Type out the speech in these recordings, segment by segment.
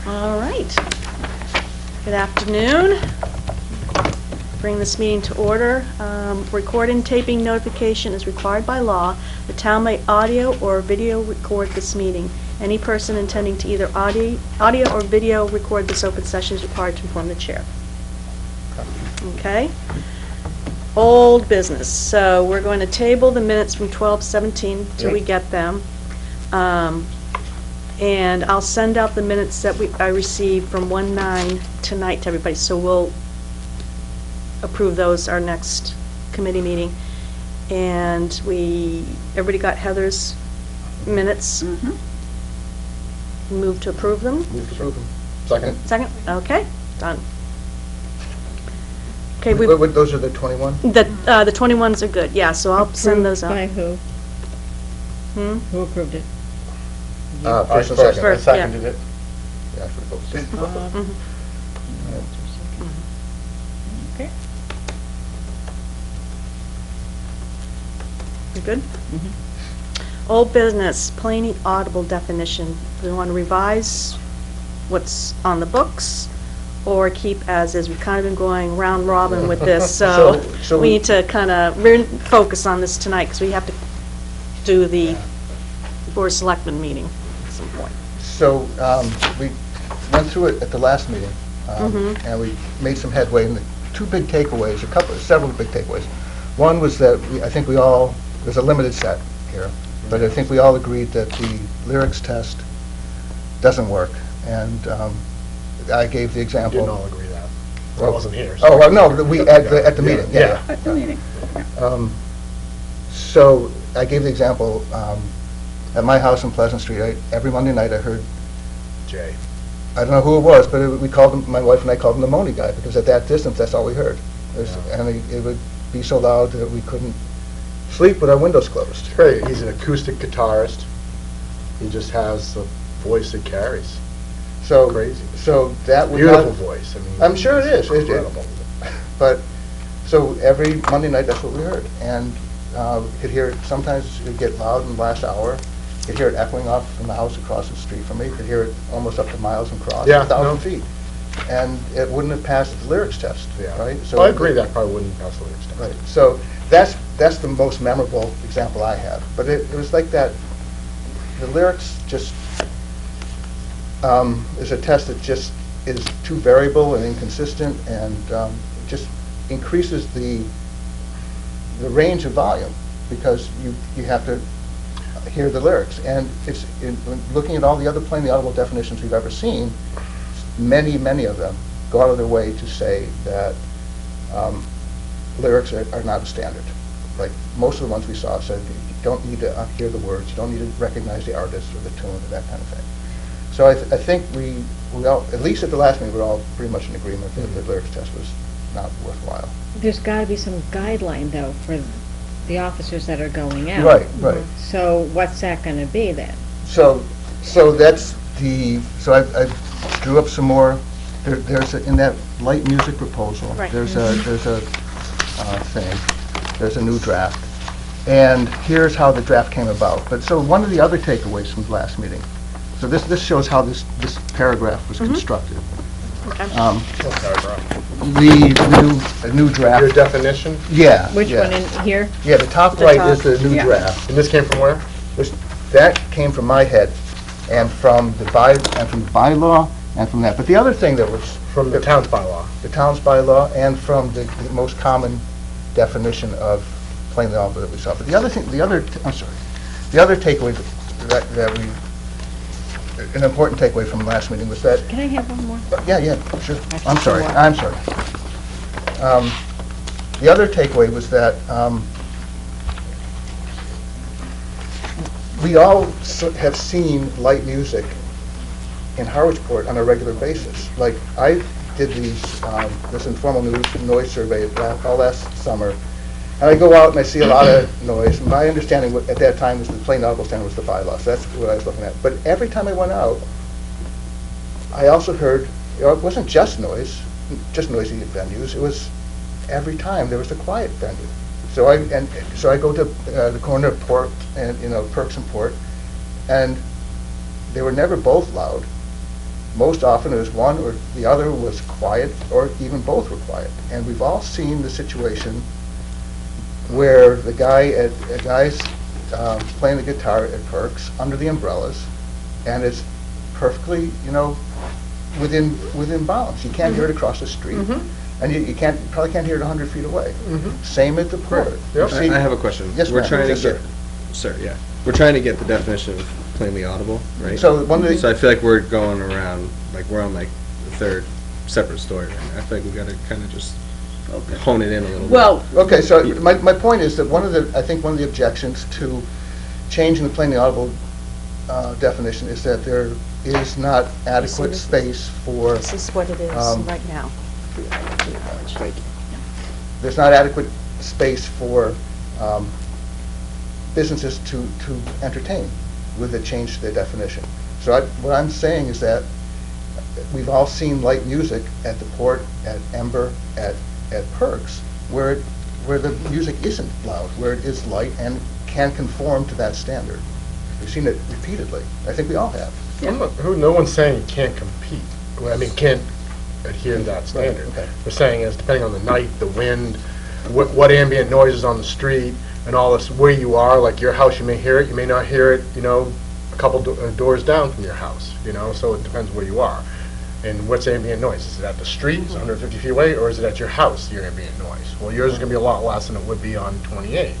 All right. Good afternoon. Bring this meeting to order. Recording taping notification is required by law. The town may audio or video record this meeting. Any person intending to either audio or video record this open session is required to inform the chair. Okay? Old business. So we're going to table the minutes from 12/17 till we get them. And I'll send out the minutes that I received from 1/9 tonight to everybody, so we'll approve those our next committee meeting. And everybody got Heather's minutes? Mm-hmm. Move to approve them? Move to approve them. Second. Second? Okay, done. Okay, Those are the 21? the 21s are good, yeah, so I'll send those out. By who? Who approved it? First and second. First, I yeah. seconded it. Yeah, actually, both. Mhm. Okay. You good? Mm-hmm. Old business, plain audible definition. Do we want to revise what's on the books or keep as is? We've kind of been going round robin with this, so So we need to kind of focus on this tonight because we have to do the Board of Selectmen meeting at some point. So we went through it at the last meeting, and we made some headway. And the two big takeaways, several big takeaways. One was that I think there's a limited set here, but I think we all agreed that the lyrics test doesn't work. And I gave the example. We didn't all agree that. I wasn't here. Oh, well, no, at the meeting, Yeah. At the meeting. So I gave the example, at my house in Pleasant Street, every Monday night I heard, Jay. I don't know who it was, but we called him, my wife and I called him the Money Guy, because at that distance, that's all we heard. And it would be so loud that we couldn't sleep with our windows closed. Great. He's an acoustic guitarist. He just has the voice it carries. So Crazy. So that would Beautiful not- voice. I mean, I'm sure it is. Incredible. But, so every Monday night, that's what we heard. And we could hear it, sometimes it would get loud in the last hour. You could hear it echoing off from the house across the street from me. You could hear it almost up to miles and across, Yeah, 1,000 no. feet. And it wouldn't have passed the lyrics test, Yeah. right? So I agree that probably wouldn't pass the lyrics test. Right, so that's the most memorable example I have. But it was like that, the lyrics just, is a test that just is too variable and inconsistent and just increases the range of volume because you have to hear the lyrics. And it's looking at all the other plainly audible definitions we've ever seen, many of them go out of their way to say that lyrics are not a standard. Like most of the ones we saw said you don't need to hear the words, you don't need to recognize the artist or the tune or that kind of thing. So I think we all, at least at the last meeting, we were all pretty much in agreement that the lyrics test was not worthwhile. There's got to be some guideline, though, for the officers that are going out. Right. So what's that going to be then? So that's I drew up some more. There's in that light music proposal. Right. There's a thing. There's a new draft, and here's how the draft came about. But so one of the other takeaways from the last meeting. So this shows how this paragraph was constructed. Okay. What paragraph? The new draft. Your definition? Yeah. Which yeah. one in here? Yeah, the top The right top. is the new Yeah. draft. And this came from where? That came from my head, and from the bylaw, and from that. But the other thing that was From the town's bylaw. the town's bylaw, and from the most common definition of plainly audible that we saw. But the other takeaway that we, an important takeaway from the last meeting was that, Can I have one more? yeah, sure. That's I'm sorry. sure. I'm sorry. The other takeaway was that we all have seen light music in Harwichport on a regular basis. Like, I did this informal noise survey all last summer, and I go out and I see a lot of noise. My understanding at that time was the plain audible standard was the bylaw, so that's what I was looking at. But every time I went out, I also heard, it wasn't just noisy venues, it was every time there was a quiet venue. So I go to the corner of Port and Perks and Port, and they were never both loud. most often it was one or the other was quiet, or even both were quiet. And we've all seen the situation where the guy's playing the guitar at Perks under the umbrellas, and it's perfectly, within bounds. You can't hear it across the street, and you probably can't hear it 100 feet away. Same at the port. Yep. I have a question. Yes, We're ma'am. trying Yes, to get, sir, yeah. We're trying to get the definition of plainly audible, right? So one of the- So I feel like we're going around, like we're on like the third separate story right now. I feel like we gotta kind of just hone it in a little bit. Well, Okay, so my point is that I think one of the objections to changing the plainly audible definition is that there is not adequate space for, This is what it is right now. there's not adequate space for businesses to entertain with a change to their definition. So what I'm saying is that we've all seen light music at the port, at Ember, at Perks, where the music isn't loud, where it is light and can conform to that standard. We've seen it repeatedly. I think we all have. No one's saying you can't compete. Well, I mean, can't adhere to that standard. Okay. We're saying is depending on the night, the wind, what ambient noise is on the street, and all this, where you are, like your house, you may hear it, you may not hear it, a couple doors down from your house, so it depends where you are. And what's ambient noise? Is it at the street, it's 150 feet away, or is it at your house, your ambient noise? Well, yours is going to be a lot less than it would be on 28.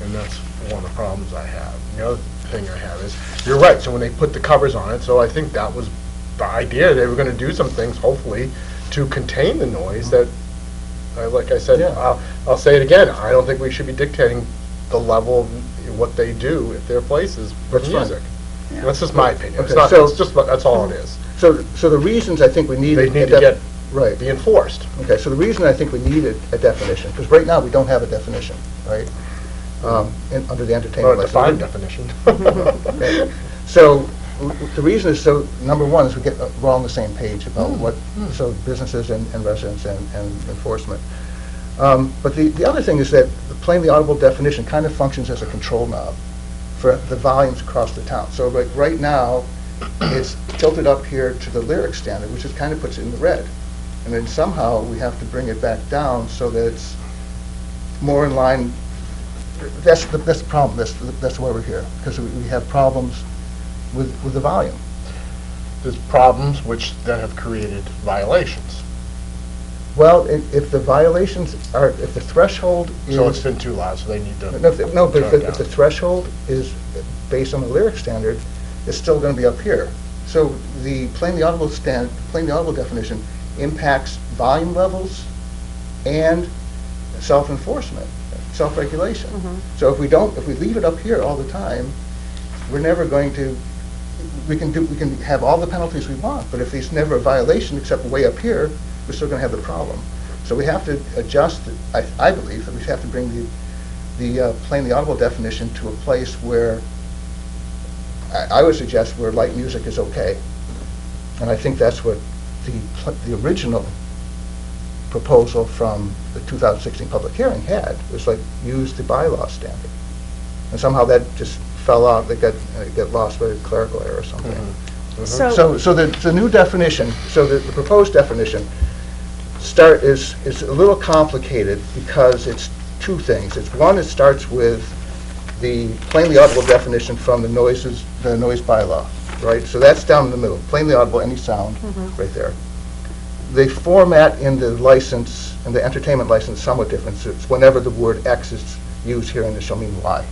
And that's one of the problems I have. The other thing I have is, you're right, so when they put the covers on it, so I think that was the idea, they were going to do some things, hopefully, to contain the noise that, like I said, Yeah. I'll say it again, I don't think we should be dictating the level of what they do at their places with That's fine. music. That's just my opinion. It's Okay, not, so- it's just, that's all it is. So the reasons I think we need... They need to get, Right. be enforced. Okay, so the reason I think we need a definition, because right now we don't have a definition, right? Under the Or entertainment a license. defined definition. Okay. So the reason is, so number one is we're all on the same page about what, so businesses and residents and enforcement. But the other thing is that the plainly audible definition kind of functions as a control knob for the volumes across the town. So like right now, it's tilted up here to the lyric standard, which just kind of puts it in the red. And then somehow we have to bring it back down so that it's more in line. That's the problem. That's why we're here, because we have problems with the volume. There's problems which then have created violations. Well, if the violations are, if the threshold is... So it's been too loud, so they need to... No, but turn it if the down. threshold is based on the lyric standard, it's still going to be up here. So the plainly audible definition impacts volume levels and self-enforcement, self-regulation. So if we leave it up here all the time, we're never going to... We can have all the penalties we want, but if there's never a violation except way up here, we're still going to have the problem. So we have to adjust, I believe, that we have to bring the plainly audible definition to a place where, I would suggest where light music is okay. And I think that's what the original proposal from the 2016 public hearing had, was like use the bylaw standard. And somehow that just fell out, they got lost by a clerical error or something. So the new definition, so the proposed definition is a little complicated because it's two things. It's one, it starts with the plainly audible definition from the noise bylaw, right? So that's down in the middle, plainly audible, any sound, right there. The format in the license, in the entertainment license, is somewhat different. So it's whenever the word X is used here, and it shall mean Y.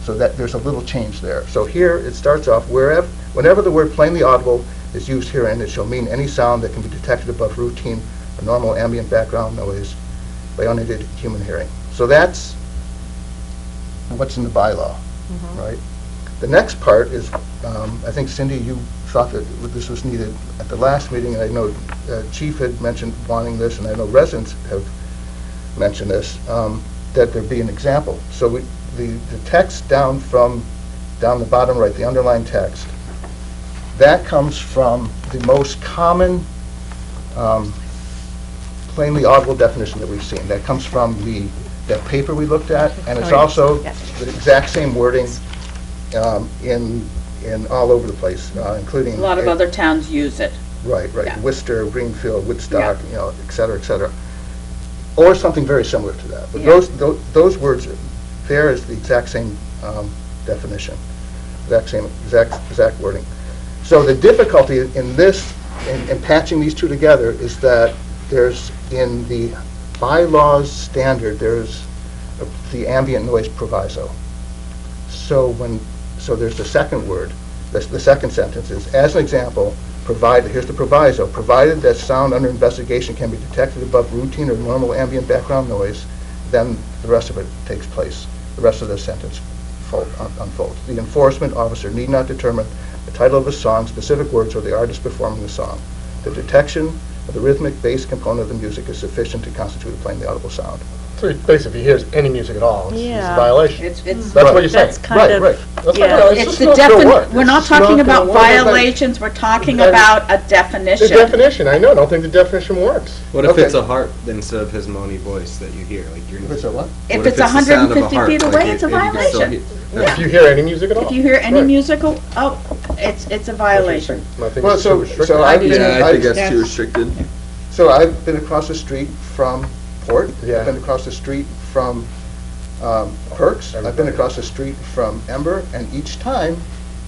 So that there's a little change there. So here it starts off whenever the word plainly audible is used herein, it shall mean any sound that can be detected above routine or normal ambient background noise by unaided human hearing. So that's what's in the bylaw, right? The next part is, I think Cindy, you thought that this was needed at the last meeting, and I know Chief had mentioned wanting this, and I know residents have mentioned this, that there be an example. So the text down the bottom right, the underlined text, that comes from the most common plainly audible definition that we've seen. That comes from that paper we looked at, and it's also the exact same wording in all over the place, including... A lot of other towns use it. Right, right. Yeah. Worcester, Greenfield, Woodstock, Yeah. et cetera, et cetera. Or something very similar to that. But Yeah. those words, there is the exact same definition, exact wording. So the difficulty in this, in patching these two together, is that there's, in the bylaws standard, there's the ambient noise proviso. So there's the second word, the second sentence is, as an example, provided, here's the proviso, provided that sound under investigation can be detected above routine or normal ambient background noise, then the rest of it takes place. The rest of the sentence unfolds. The enforcement officer need not determine the title of a song, specific words, or the artist performing the song. The detection of the rhythmic bass component of the music is sufficient to constitute a plainly audible sound. So basically, if he hears any music at all, it's Yeah. a violation. It's, That's what you're saying. That's kind of, Right. That's yeah. not- it's just the not gonna work. we're not It's not talking gonna about work. It's like- violations, we're talking And- about a The definition. definition, I know, I don't think the definition works. What if Okay. it's a harp instead of his moany voice that you hear? Like you're. If it's a what? If What it's the sound of a 150 harp, feet like away, it's a you can still violation. hear- If you hear any music at all. If you hear any Right. musical, oh, it's a violation. I think Well, it's too so restrictive. I've been, Yeah, I think I've- that's too restricted. so I've been across the street from Port. Yeah. I've been across the street from Perks. I've been Everybody. across the street from Ember, and each time,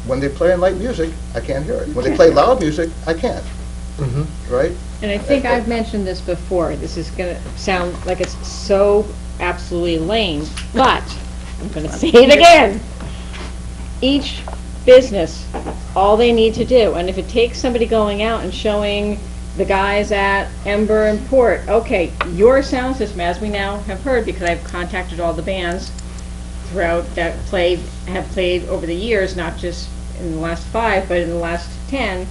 when they play light music, I can't hear it. When they play loud music, I can, Mhm. right? And I think I've mentioned this before, this is gonna sound like it's so absolutely lame, but I'm gonna say it again. Each business, all they need to do, and if it takes somebody going out and showing the guys at Ember and Port, okay, your sound system, as we now have heard, because I've contacted all the bands throughout that have played over the years, not just in the last 5, but in the last 10,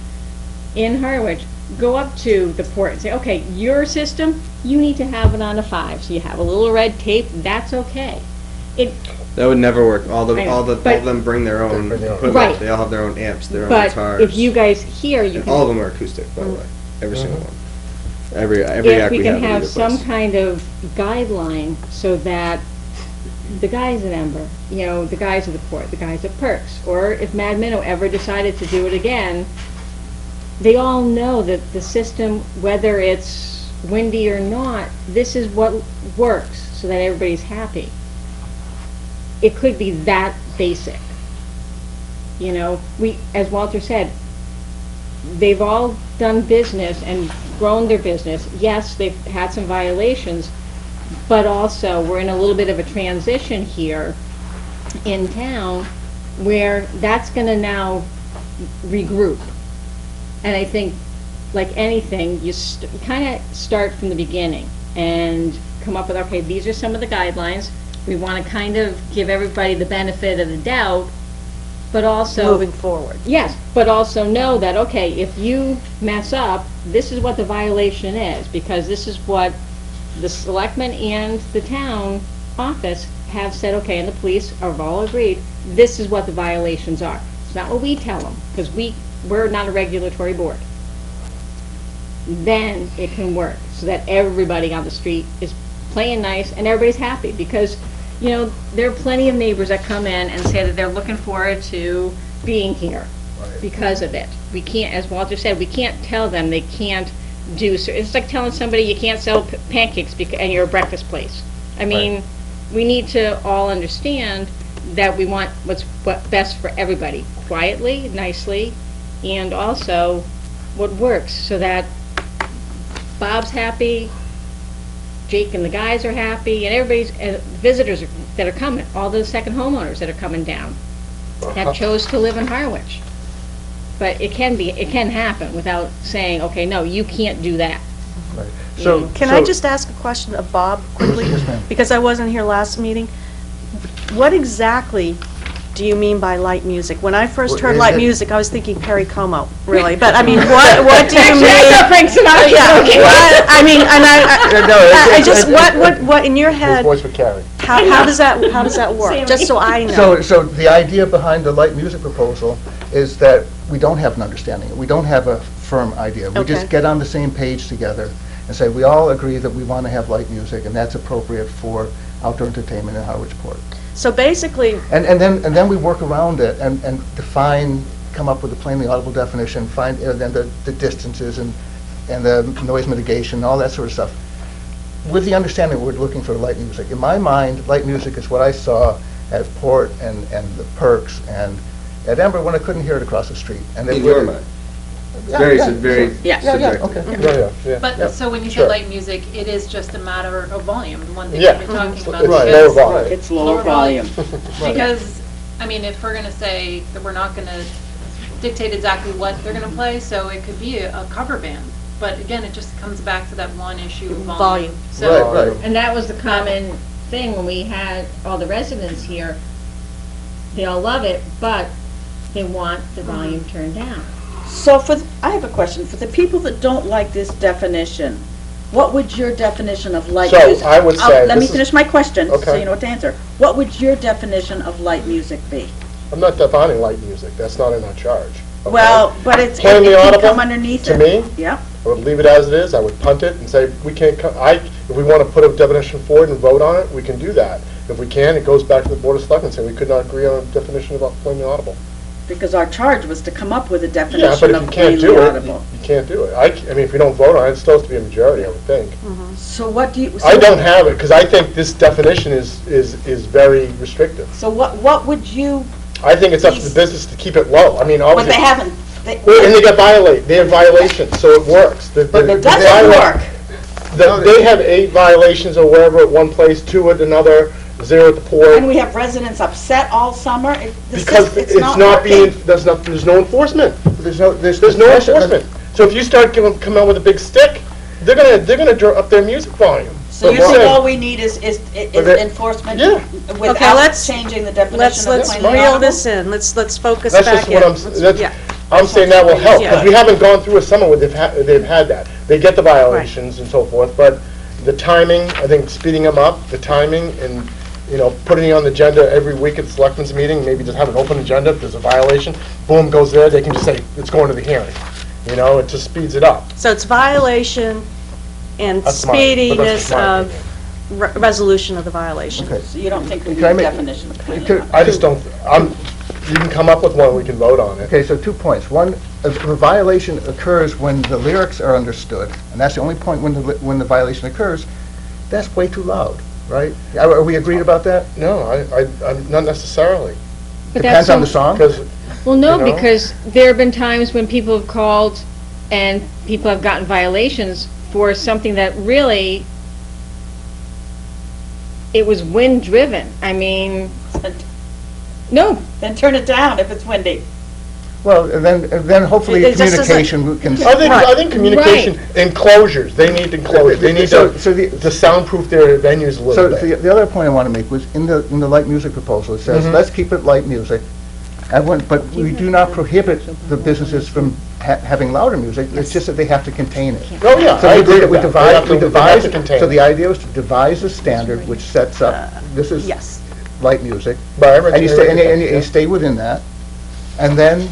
in Harwich, go up to the Port and say, okay, your system, you need to have it on a 5, so you have a little red tape, that's okay. It, That would never work. All I know, of but- them bring their own bring their own. equipment. Right. They all have their own amps, their own but guitars. if you guys hear, you and all of can, them are acoustic, by the way. Every Mhm. single one. Every if act we can have have either some place. kind of guideline so that the guys at Ember, you know, the guys at the Port, the guys at Perks, or if Mad Minnow ever decided to do it again, they all know that the system, whether it's windy or not, this is what works so that everybody's happy. It could be that basic. You know, as Walter said, they've all done business and grown their business. Yes, they've had some violations, but also we're in a little bit of a transition here in town where that's gonna now regroup. And I think, like anything, you kind of start from the beginning and come up with, okay, these are some of the guidelines. We want to kind of give everybody the benefit of the doubt, but also... moving forward. Yes, but also know that, okay, if you mess up, this is what the violation is, because this is what the selectmen and the town office have said, okay, and the police have all agreed, this is what the violations are. It's not what we tell them, because we're not a regulatory board. Then it can work, so that everybody on the street is playing nice and everybody's happy, because, you know, there are plenty of neighbors that come in and say that they're looking forward to being here Right. because of it. We can't, as Walter said, we can't tell them they can't do, it's like telling somebody you can't sell pancakes and you're a breakfast place. I mean, we need to all understand that we want what's best for everybody, quietly, nicely, and also what works, so that Bob's happy, Jake and the guys are happy, and everybody's, visitors that are coming, all the second homeowners that are coming down, have chose to live in Harwich. But it can happen without saying, okay, no, you can't do that. Right. So, Can I just ask a question of Bob quickly? Yes, ma'am. Because I wasn't here last meeting. What exactly do you mean by light music? When I first Well, heard is light it- music, I was thinking Perry Como, really. But I mean, what do you mean? Frank Sinatra. Yeah, what, I mean, and Yeah, no, it's- I just, it's- what in your Whose head, voice would carry? how does that work? Just so I know. So the idea behind the light music proposal is that we don't have an understanding. We don't have a firm idea. We Okay. just get on the same page together and say, we all agree that we want to have light music, and that's appropriate for outdoor entertainment in Harwich Port. So basically, And then we work around it and define come up with a plainly audible definition, find, and then the distances and the noise mitigation, all that sort of stuff, with the understanding we're looking for light music. In my mind, light music is what I saw at Port and the Perks and at Ember when I couldn't hear it across the street. And In your mind. Very, very Yes. subjective. Okay. Yeah. But, so when you Sure. say light music, it is just a matter of volume, the one thing Yeah. that you're talking about. It's because- lower volume. It's lower volume. Because, I mean, if we're gonna say that we're not gonna dictate exactly what they're gonna play, so it could be a cover band. But again, it just comes back to that one issue of volume. Volume. So, Right, right. And that was the common thing when we had all the residents here. They all love it, but they want the volume turned down. So I have a question. For the people that don't like this definition, what would your definition of light So, music? I would say Let me this is- finish my question, so Okay. you know what to answer. What would your definition of light music be? I'm not defining light music, that's not in our charge. okay? Well, but it Plainly can audible, come underneath to it. me, Yeah. I would leave it as it is, I would punt it and say, we can't, if we want to put a definition forward and vote on it, we can do that. If we can, it goes back to the Board of Selectmen, saying we could not agree on a definition about plainly audible. Because our charge was to come up with a Yeah, but definition if you of can't plainly do it, audible. you can't do it. I mean, if we don't vote on it, it still has to be a majority, I would think. So what do you? I don't have it, because I think this definition is very restrictive. So what would you? I think it's up to the business to keep it low. I mean, But obviously. they haven't. Well, and they get violated, they have violations, so it works. But it doesn't work. They have 8 violations or wherever at one place, 2 at another, 0 at the port. And we have residents upset all summer. Because it's not working. being, there's no enforcement. There's no Enforcement. So if you start coming out with a big stick, they're gonna draw up their music volume. So you But think we're all we need is they- enforcement? Yeah. Without let's- changing the definition Let's of plainly reel audible? this in, let's focus That's back just in. what Yeah. I'm saying that will help, because Yeah. we haven't gone through a summer where they've had that. They get the violations and so forth, but the timing, I think speeding them up, the timing, and, putting it on the agenda every week at the selectmen's meeting, maybe just have an open agenda, if there's a violation, boom, goes there, they can just say, it's going to the hearing. It just speeds it up. So it's violation and That's mine, but that's speediness just my of resolution of the violation. Okay. So you don't think we need Can I a make- definition of plainly Could- audible? I just don't, you can come up with one, we can vote on it. Okay, so 2 points. One, a violation occurs when the lyrics are understood, and that's the only point when the violation occurs. That's way too loud, right? Are we agreed about that? No, I'm not necessarily, But Depends that's on the so- song? because, Well, no, you know? because there have been times when people have called and people have gotten violations for something that really, it was wind-driven. I mean, no, Then turn it down if it's windy. Well, and then hopefully It just doesn't- communication can... I think communication, enclosures, they need enclosures, they need So to the- soundproof their venues a So little bit. the other point I want to make was, in the light music proposal, it says, let's keep it light music, but we do not prohibit the businesses from having louder music, it's just that they have to contain it. Oh, yeah, So I we agree did- with we that. They have devised, to- they have to contain so it. the idea was to devise a standard which sets up, this is Yes. light music, But I and you stay, and read you that, stay within that, and then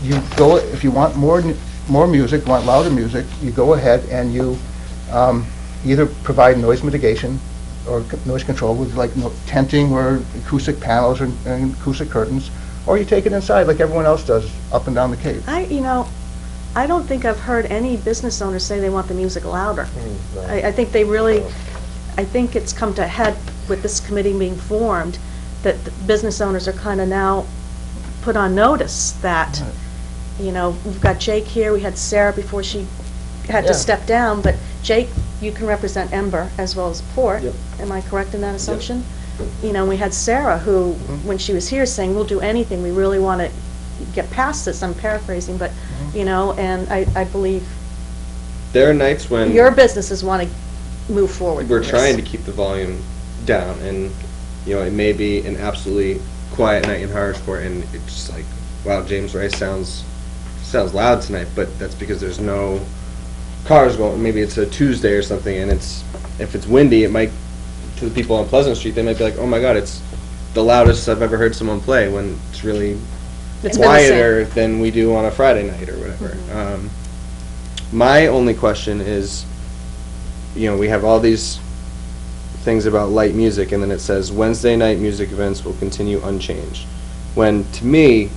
you go, if you want more music, want louder music, you go ahead and you either provide noise mitigation or noise control with like tenting or acoustic panels or and acoustic curtains, or you take it inside like everyone else does up and down the Cape. I don't think I've heard any business owners say they want the music louder. no. I think they really, I think it's come to a head with this committee being formed, that the business owners are kind of now put on notice that, we've got Jake here, we had Sarah before she had Yeah. to step down, but Jake, you can represent Ember as well as Port. Yep. Am I correct in that assumption? We had Sarah who, when she was here, saying, we'll do anything, we really want to get past this, I'm paraphrasing, but, and I believe There are nights when your businesses want to move forward. we're with this. trying to keep the volume down, and it may be an absolutely quiet night in Harwichport, and it's just like, wow, James Rice sounds loud tonight, but that's because there's no cars going. Maybe it's a Tuesday or something, and if it's windy, it might, to the people on Pleasant Street, they might be like, oh my God, it's the loudest I've ever heard someone play, when it's really It's been the same. quieter than we do on a Friday night or whatever. My only question is, we have all these things about light music, and then it says Wednesday night music events will continue unchanged. When, to me,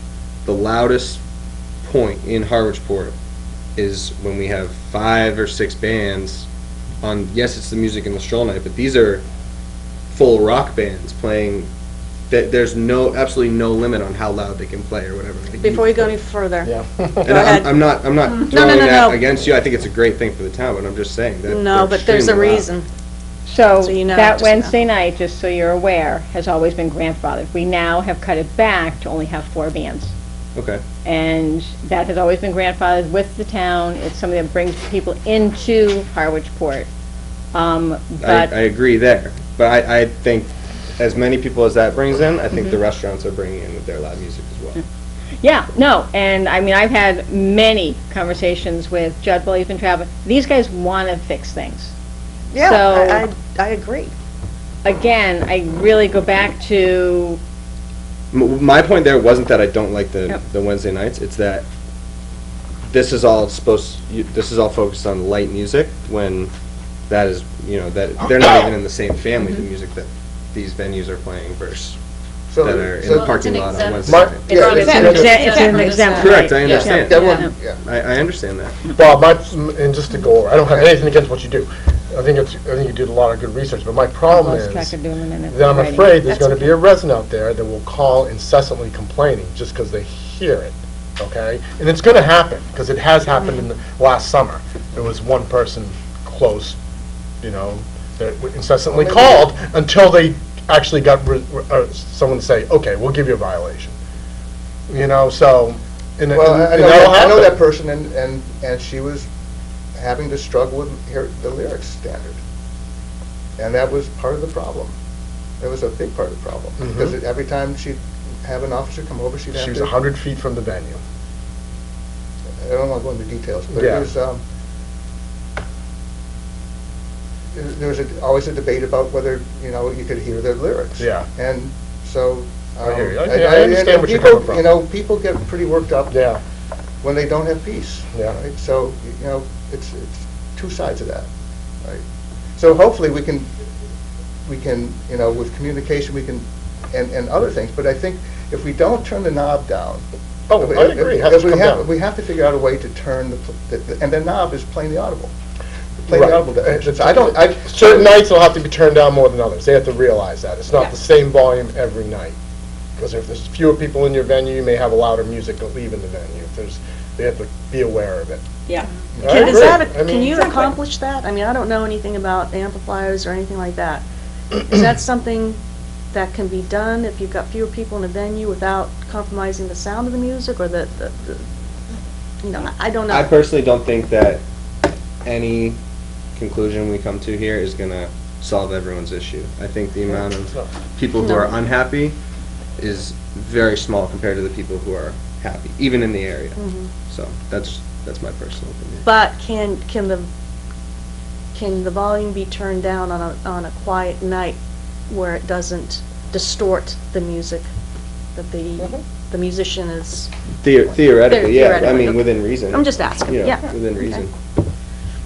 the loudest point in Harwichport is when we have 5 or 6 bands on, yes, it's the music and the stroll night, but these are full rock bands playing. There's absolutely no limit on how loud they can play or whatever. Like, Before you go any further. Yeah. and ahead. I'm not throwing no, that no. against you. I think it's a great thing for the town, but I'm just saying that. No, they're but there's a extremely loud. reason. So So you know, that just know. Wednesday night, just so you're aware, has always been grandfathered. We now have cut it back to only have 4 bands. Okay. And that has always been grandfathered with the town. It's something that brings people into Harwichport. I But agree there, but I think as many people as that brings in, I think Mm-hmm. the restaurants are bringing in with their loud music as well. yeah, no, and I mean, I've had many conversations with Judd while he's been traveling. These guys want to fix things. Yeah, So- I agree. Again, I really go back to, My point there wasn't that I don't like Yep. the Wednesday nights. It's that this is all focused on light music when that is, that they're not even in the same family, Mm-hmm. the music that these venues are playing versus So- that are in so- the parking Well, it's lot an on exempt- Wednesday. Mark- night. Yeah, it's an exempt. Correct, I right. understand. That Yeah. one, yeah. I understand that. Bob, and just to go over, I don't have anything against what you do. I think you did a lot of good research, but my problem Lost track is of doing the minutes. that I'm already. afraid there's That's going to okay. be a resident out there that will call incessantly complaining just because they hear it, okay? And it's going to happen, because it has happened in the last summer. There was one person close, that incessantly called until they actually got someone to say, okay, we'll give you a violation. So, and Well, I and know that'll that, I know that happen. person, and she was having to struggle with the lyrics standard. And that was part of the problem. That was a big part of the problem. Mhm. Because every time she'd have an officer come over, she'd have She to... was 100 feet from the venue. I don't want to go into details, but Yeah. it was, there was always a debate about whether, you could hear the lyrics. Yeah. And so... I hear you. and- I understand and what you're people, coming from. People get pretty worked up Yeah. when they don't have peace. Yeah. Right? So, it's two sides of that, right? So hopefully we can, with communication, we can, and other things, but I think if we don't turn the knob down. Oh, I agree. It has to come down. We have to figure out a way to turn and the knob is playing the audible. Playing Right. the audible definition. So Certain nights will have to be turned down more than others. They have to realize that. It's not Yeah. the same volume every night. Because if there's fewer people in your venue, you may have a louder music leaving the venue. They have to be aware of it. Yeah. I Is agree. that, I can mean- you accomplish that? I mean, I don't know anything about amplifiers or anything like that. Is that something that can be done if you've got fewer people in a venue without compromising the sound of the music, or I don't know. I personally don't think that any conclusion we come to here is gonna solve everyone's issue. I think the amount of people who are No. unhappy is very small compared to the people who are happy, even in the area. Mhm. So that's my personal opinion. But can the volume be turned down on a quiet night where it doesn't distort the music that the musician is? Theoretically, yeah. I Theoretically, mean, okay. within reason. I'm just asking, You know, yeah. within Okay. reason.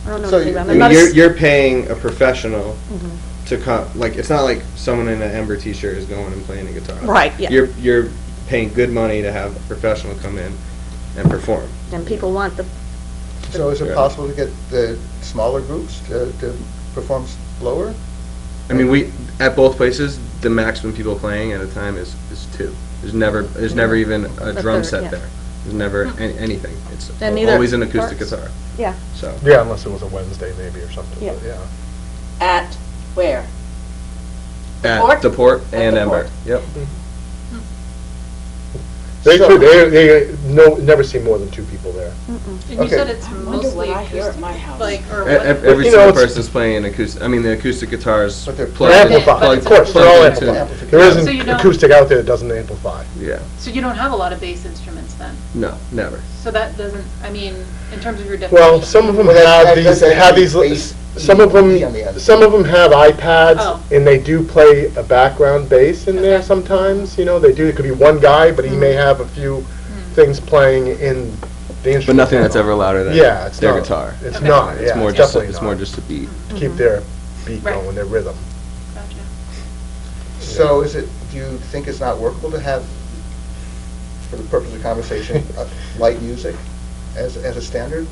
I don't know So anything you- about I it. mean, I'm not a s- you're paying a professional Mhm. to come. Like, it's not like someone in an Ember T-shirt is going and playing a guitar. Right, yeah. You're paying good money to have a professional come in and perform. And people want So is it Yeah. possible to get the smaller groups to perform lower? I mean, at both places, the maximum people playing at a time is 2. There's never even a drum third, set yeah. there. There's never anything. It's And neither always an acoustic parts. guitar. Yeah. So Yeah, unless it was a Wednesday maybe or something, Yeah. but yeah. At where? at Port? the Port At and the Ember. Port. Yep. They never see more than 2 people there. And you Okay. said it's I wonder mostly what I hear at acoustic, my house. like, or what? Every You know, single it's- person's playing an acoustic. I mean, the acoustic guitars But they're plugged They're in- amplified, plugged- of course, they're all plugged into- amplified. There So you isn't don't- acoustic out there that doesn't amplify. Yeah. So you don't have a lot of bass instruments then? No, never. So that doesn't, I mean, in terms of your definition? Well, some of them Well, that's- have that's these, actually bass some of E on the end. them, some of them have iPads, Oh. and they do play a background bass in there Okay. sometimes, they do, it could be one guy, but he may have a few things playing in the instrument. But nothing that's panel. ever louder than Yeah, it's their not. guitar. It's Okay. not, It's yeah, more it's just definitely it's more not. just a beat. To keep their beat Right. going, their rhythm. Gotcha. So do you think it's not workable to have for the purpose of conversation, light music as a standard?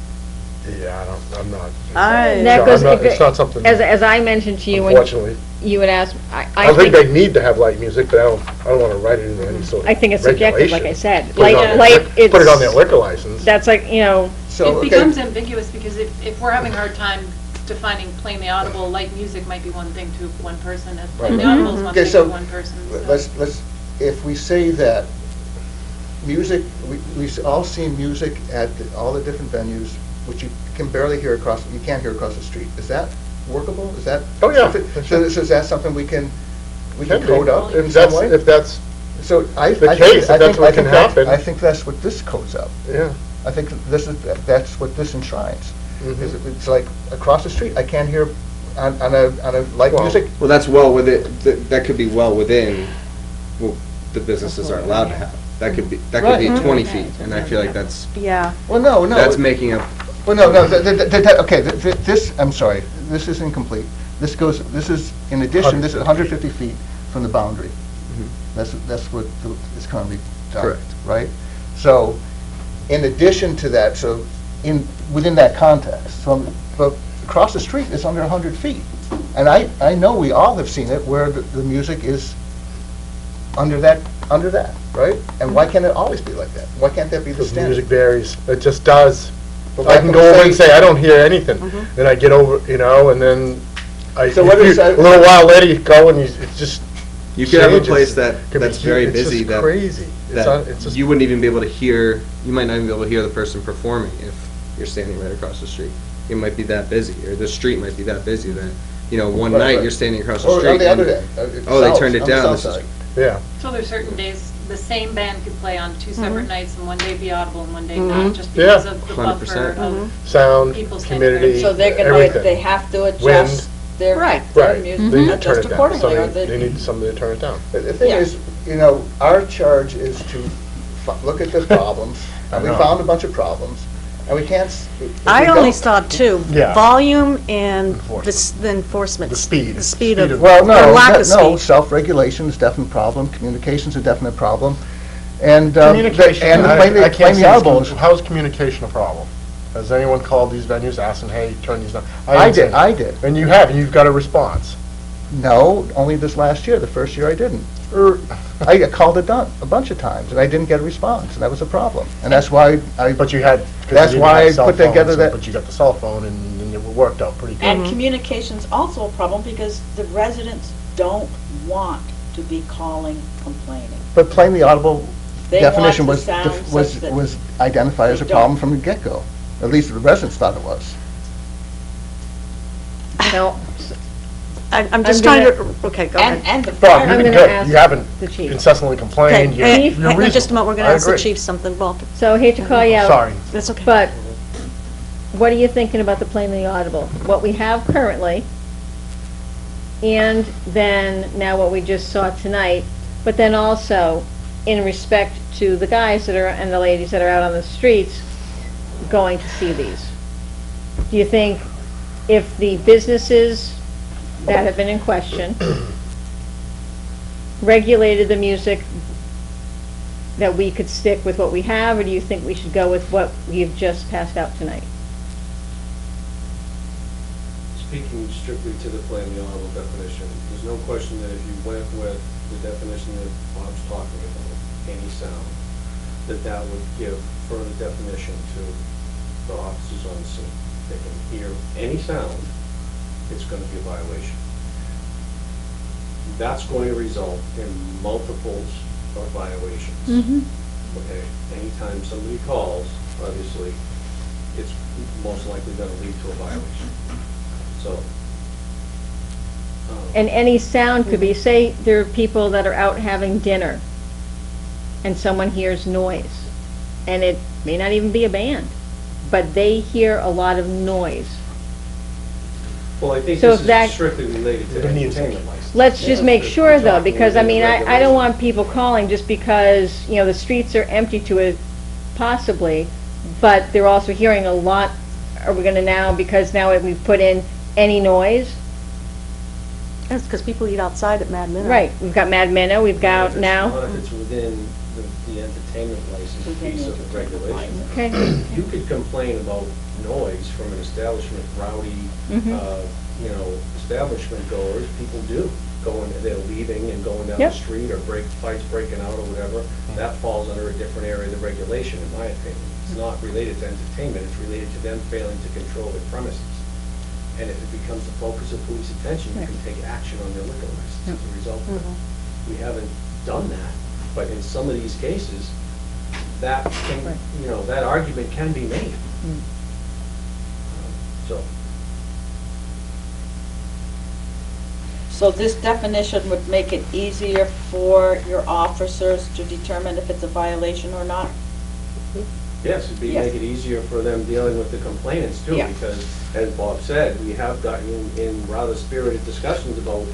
Yeah, Uh, I'm not. That No, goes- it's not something, As I mentioned to you, when unfortunately. you had asked, I think they need to have light music, but I don't want to write it into any sort of I think it's subjective, like I regulation. said. Put it on their Light, lic- Put it on their it's, liquor license. that's like, you know, So, It okay, becomes ambiguous because if we're having a hard time defining plain the audible, light music might be one thing to one person, and plain the Right. audible is one Okay, thing so to one person. let's, if we say that music, we've all seen music at all the different venues, which you can barely hear you can't hear across the street. Is that workable? Is that? Oh, yeah. So is that something we can Can be. code up in If some that's, way? if that's, So I the think- case, if I that's think- what I think can that- happen. I think that's what this codes up. yeah. I think that's what this enshrines. Mhm. Is it's like across the street, I can't hear on a light Well, music. Well, that's well within, that could be well within what the businesses are allowed to have. That could be Right. 20 feet, and I feel like that's, Yeah. Well, no. that's making a, Well, no, okay, this, I'm sorry, this is incomplete. This is, in addition, this is 150 feet from the boundary. That's what is currently done. Correct. Right? So, in addition to that, so within that context, but across the street is under 100 feet. And I know we all have seen it where the music is under that, right? And why can't it always be like that? Why can't that be the Because standard? music varies. It just does. But I why can can't go we over and say- say, I don't hear anything. Then I get over, and then So what is a that- little while later, you go and it's just you could have a changes. place Could be that's very it's busy just that, crazy. It's that just, you wouldn't even be able to hear, you might not even be able to hear the person performing if you're standing right across the street. It might be that busy, or the street might be that busy that, one Right, night right. you're standing across the Or street. on the and- other end. Oh, they south, turned it on the down. south This is- side. yeah. So there's certain days, the same band could play on two separate Mm-hmm. nights, and one day be audible and one day not, just Yeah. because of the buffer 100%. of Sound, people standing there. humidity, So they're gonna, everything. they have to Wind. adjust their Right. Right. music, They need to turn adjust it down. accordingly, or They they, need somebody to turn it down. The thing Yeah. is, our charge is to look at the problems, and we I know. found a bunch of problems, and we can't. If I we only don't- saw two. Yeah. Volume and Enforcement. the enforcement. The speed. The speed Speed of, Well, or no, lack of no, speed. self-regulation is a definite problem, communication's a definite problem, and, Communication, and I plain can't the see, audibles. how is communication a problem? Has anyone called these venues asking, hey, turn these down? I haven't seen did. it. And you have, and you've got a response. No, only this last year, the first year I didn't. Or- I got called it done a bunch of times, and I didn't get a response, and that was a problem. And that's why But you had, 'cause you That's didn't why have I cell put together phones, that- But you got the cell phone, and it worked out pretty good. and communication's also a problem because the residents don't want to be calling, complaining. But plain the audible They want definition the was, sound was, such that was identified as a they don't. problem from the get-go. At least the residents thought it was. no, I'm just I'm trying gonna- to, okay, go And, ahead. and the Bob, fire, you've I'm been gonna good. ask You haven't the chief. incessantly complained. Okay, You're hang you're on just a reasonable. moment, we're going I to ask the agree. chief something, Walter. so I hate to call you out. Sorry. That's okay. But what are you thinking about the plainly audible? What we have currently, and then now what we just saw tonight, but then also in respect to the guys that are, and the ladies that are out on the streets going to see these. Do you think if the businesses that have been in question regulated the music, that we could stick with what we have, or do you think we should go with what we've just passed out tonight? Speaking strictly to the plain the audible definition, there's no question that if you went with the definition that Bob's talking about, any sound, that would give further definition to the officers on the scene. They can hear any sound, it's going to be a violation. That's going to result in multiples of violations. Okay, anytime somebody calls, obviously, it's most likely going to lead to a violation. So. And any sound could be, say there are people that are out having dinner and someone hears noise, and it may not even be a band, but they hear a lot of noise. Well, I think So this if that- is strictly related to They need to- entertainment license. Let's just Yeah, make if sure we're though, talking because I within mean, the I don't regulation. want people calling just because, the streets are empty to it, possibly, but they're also hearing a lot. Are we gonna now, because now we've put in any noise? That's because people eat outside at Mad Minnow. Right, we've got Mad Minnow, we've got Not now, if it's within the entertainment license Within piece the of the regulation. Okay. You could complain about noise from an establishment, rowdy, establishment goers, people do. They're leaving and going down the Yep. street or fights breaking out or whatever. That falls under a different area of the regulation, in my opinion. It's not related to entertainment, it's related to them failing to control their premises. And if it becomes the focus of police attention, you can take action on their liquor license as a result of it. We haven't done that, but in some of these cases, that can, that argument can be made. So, So this definition would make it easier for your officers to determine if it's a violation or not? yes, it'd Yes. make it easier for them dealing with the complainants too, Yeah. because as Bob said, we have gotten in rather spirited discussions about,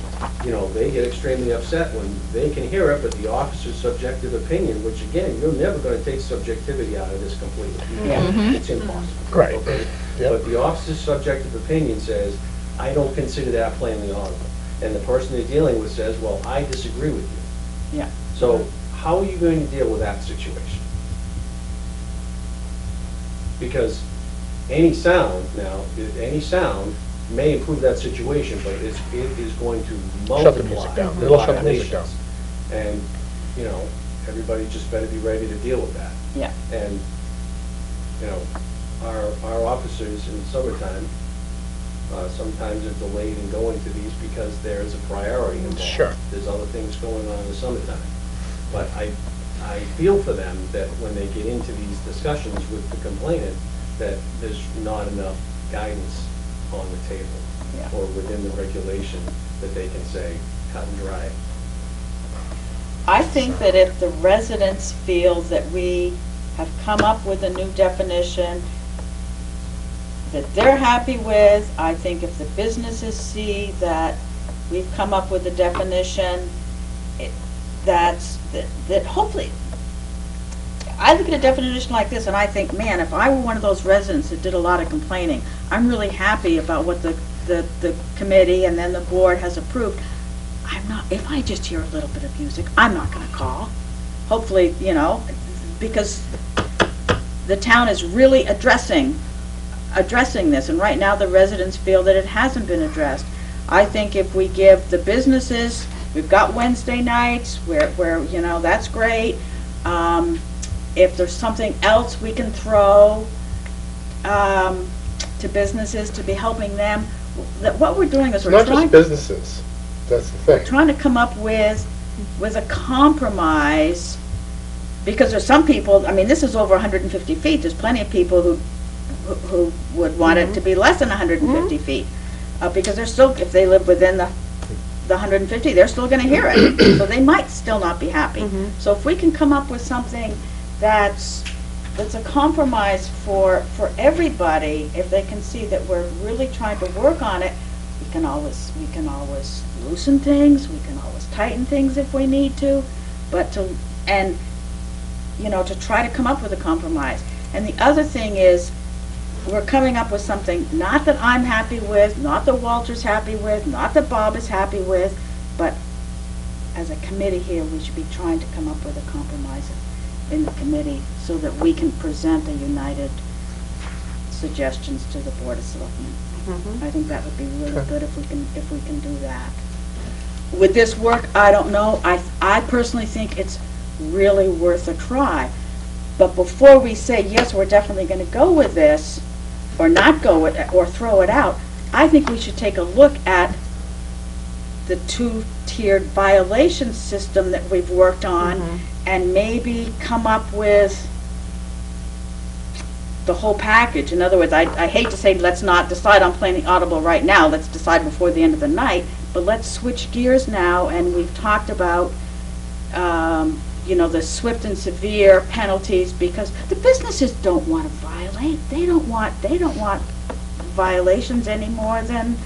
they get extremely upset when they can hear it, but the officer's subjective opinion, which again, you're never gonna take subjectivity out of this completely. You can't. It's impossible. Right. Okay? Yep. But the officer's subjective opinion says, I don't consider that plainly audible. And the person they're dealing with says, well, I disagree with you. Yeah. So how are you going to deal with that situation? Because any sound may improve that situation, but it is going to multiply. Shut the music down. the It'll shut the music down. violations. And, everybody just better be ready to deal with that. Yeah. And, our officers in the summertime, sometimes are delayed in going to these because there's a priority involved. Sure. There's other things going on in the summertime. But I feel for them that when they get into these discussions with the complainant, that there's not enough guidance on the table Yeah. or within the regulation that they can say cut and dry. I think that if the residents feel that we have come up with a new definition that they're happy with, I think if the businesses see that we've come up with a definition, that hopefully, I look at a definition like this and I think, man, if I were one of those residents that did a lot of complaining, I'm really happy about what the committee and then the board has approved. If I just hear a little bit of music, I'm not gonna call. Hopefully, because the town is really addressing this, and right now the residents feel that it hasn't been addressed. I think if we give the businesses, we've got Wednesday nights where that's great. If there's something else we can throw to businesses to be helping them, that what we're doing is It's we're not trying just businesses, that's the thing. trying to come up with a compromise, because there's some people, this is over 150 feet, there's plenty of people who would want it to be less than 150 feet, because they're still, if they live within the 150, they're still gonna hear it, so they might still not be happy. So if we can come up with something that's a compromise for everybody, if they can see that we're really trying to work on it, we can always loosen things, we can always tighten things if we need to, but to try to come up with a compromise. And the other thing is, we're coming up with something, not that I'm happy with, not that Walter's happy with, not that Bob is happy with, but as a committee here, we should be trying to come up with a compromise in the committee so that we can present a united suggestions to the Board of Selectmen. I think that would be really good if we can do that. Would this work? I don't know. I personally think it's really worth a try. But before we say, yes, we're definitely going to go with this, or not go with it, or throw it out, I think we should take a look at the two-tiered violation system that we've worked on, and maybe come up with the whole package. In other words, I hate to say, let's not decide on plainly audible right now, let's decide before the end of the night, but let's switch gears now, and we've talked about, the swift and severe penalties, because the businesses don't want to violate, they don't want violations any more than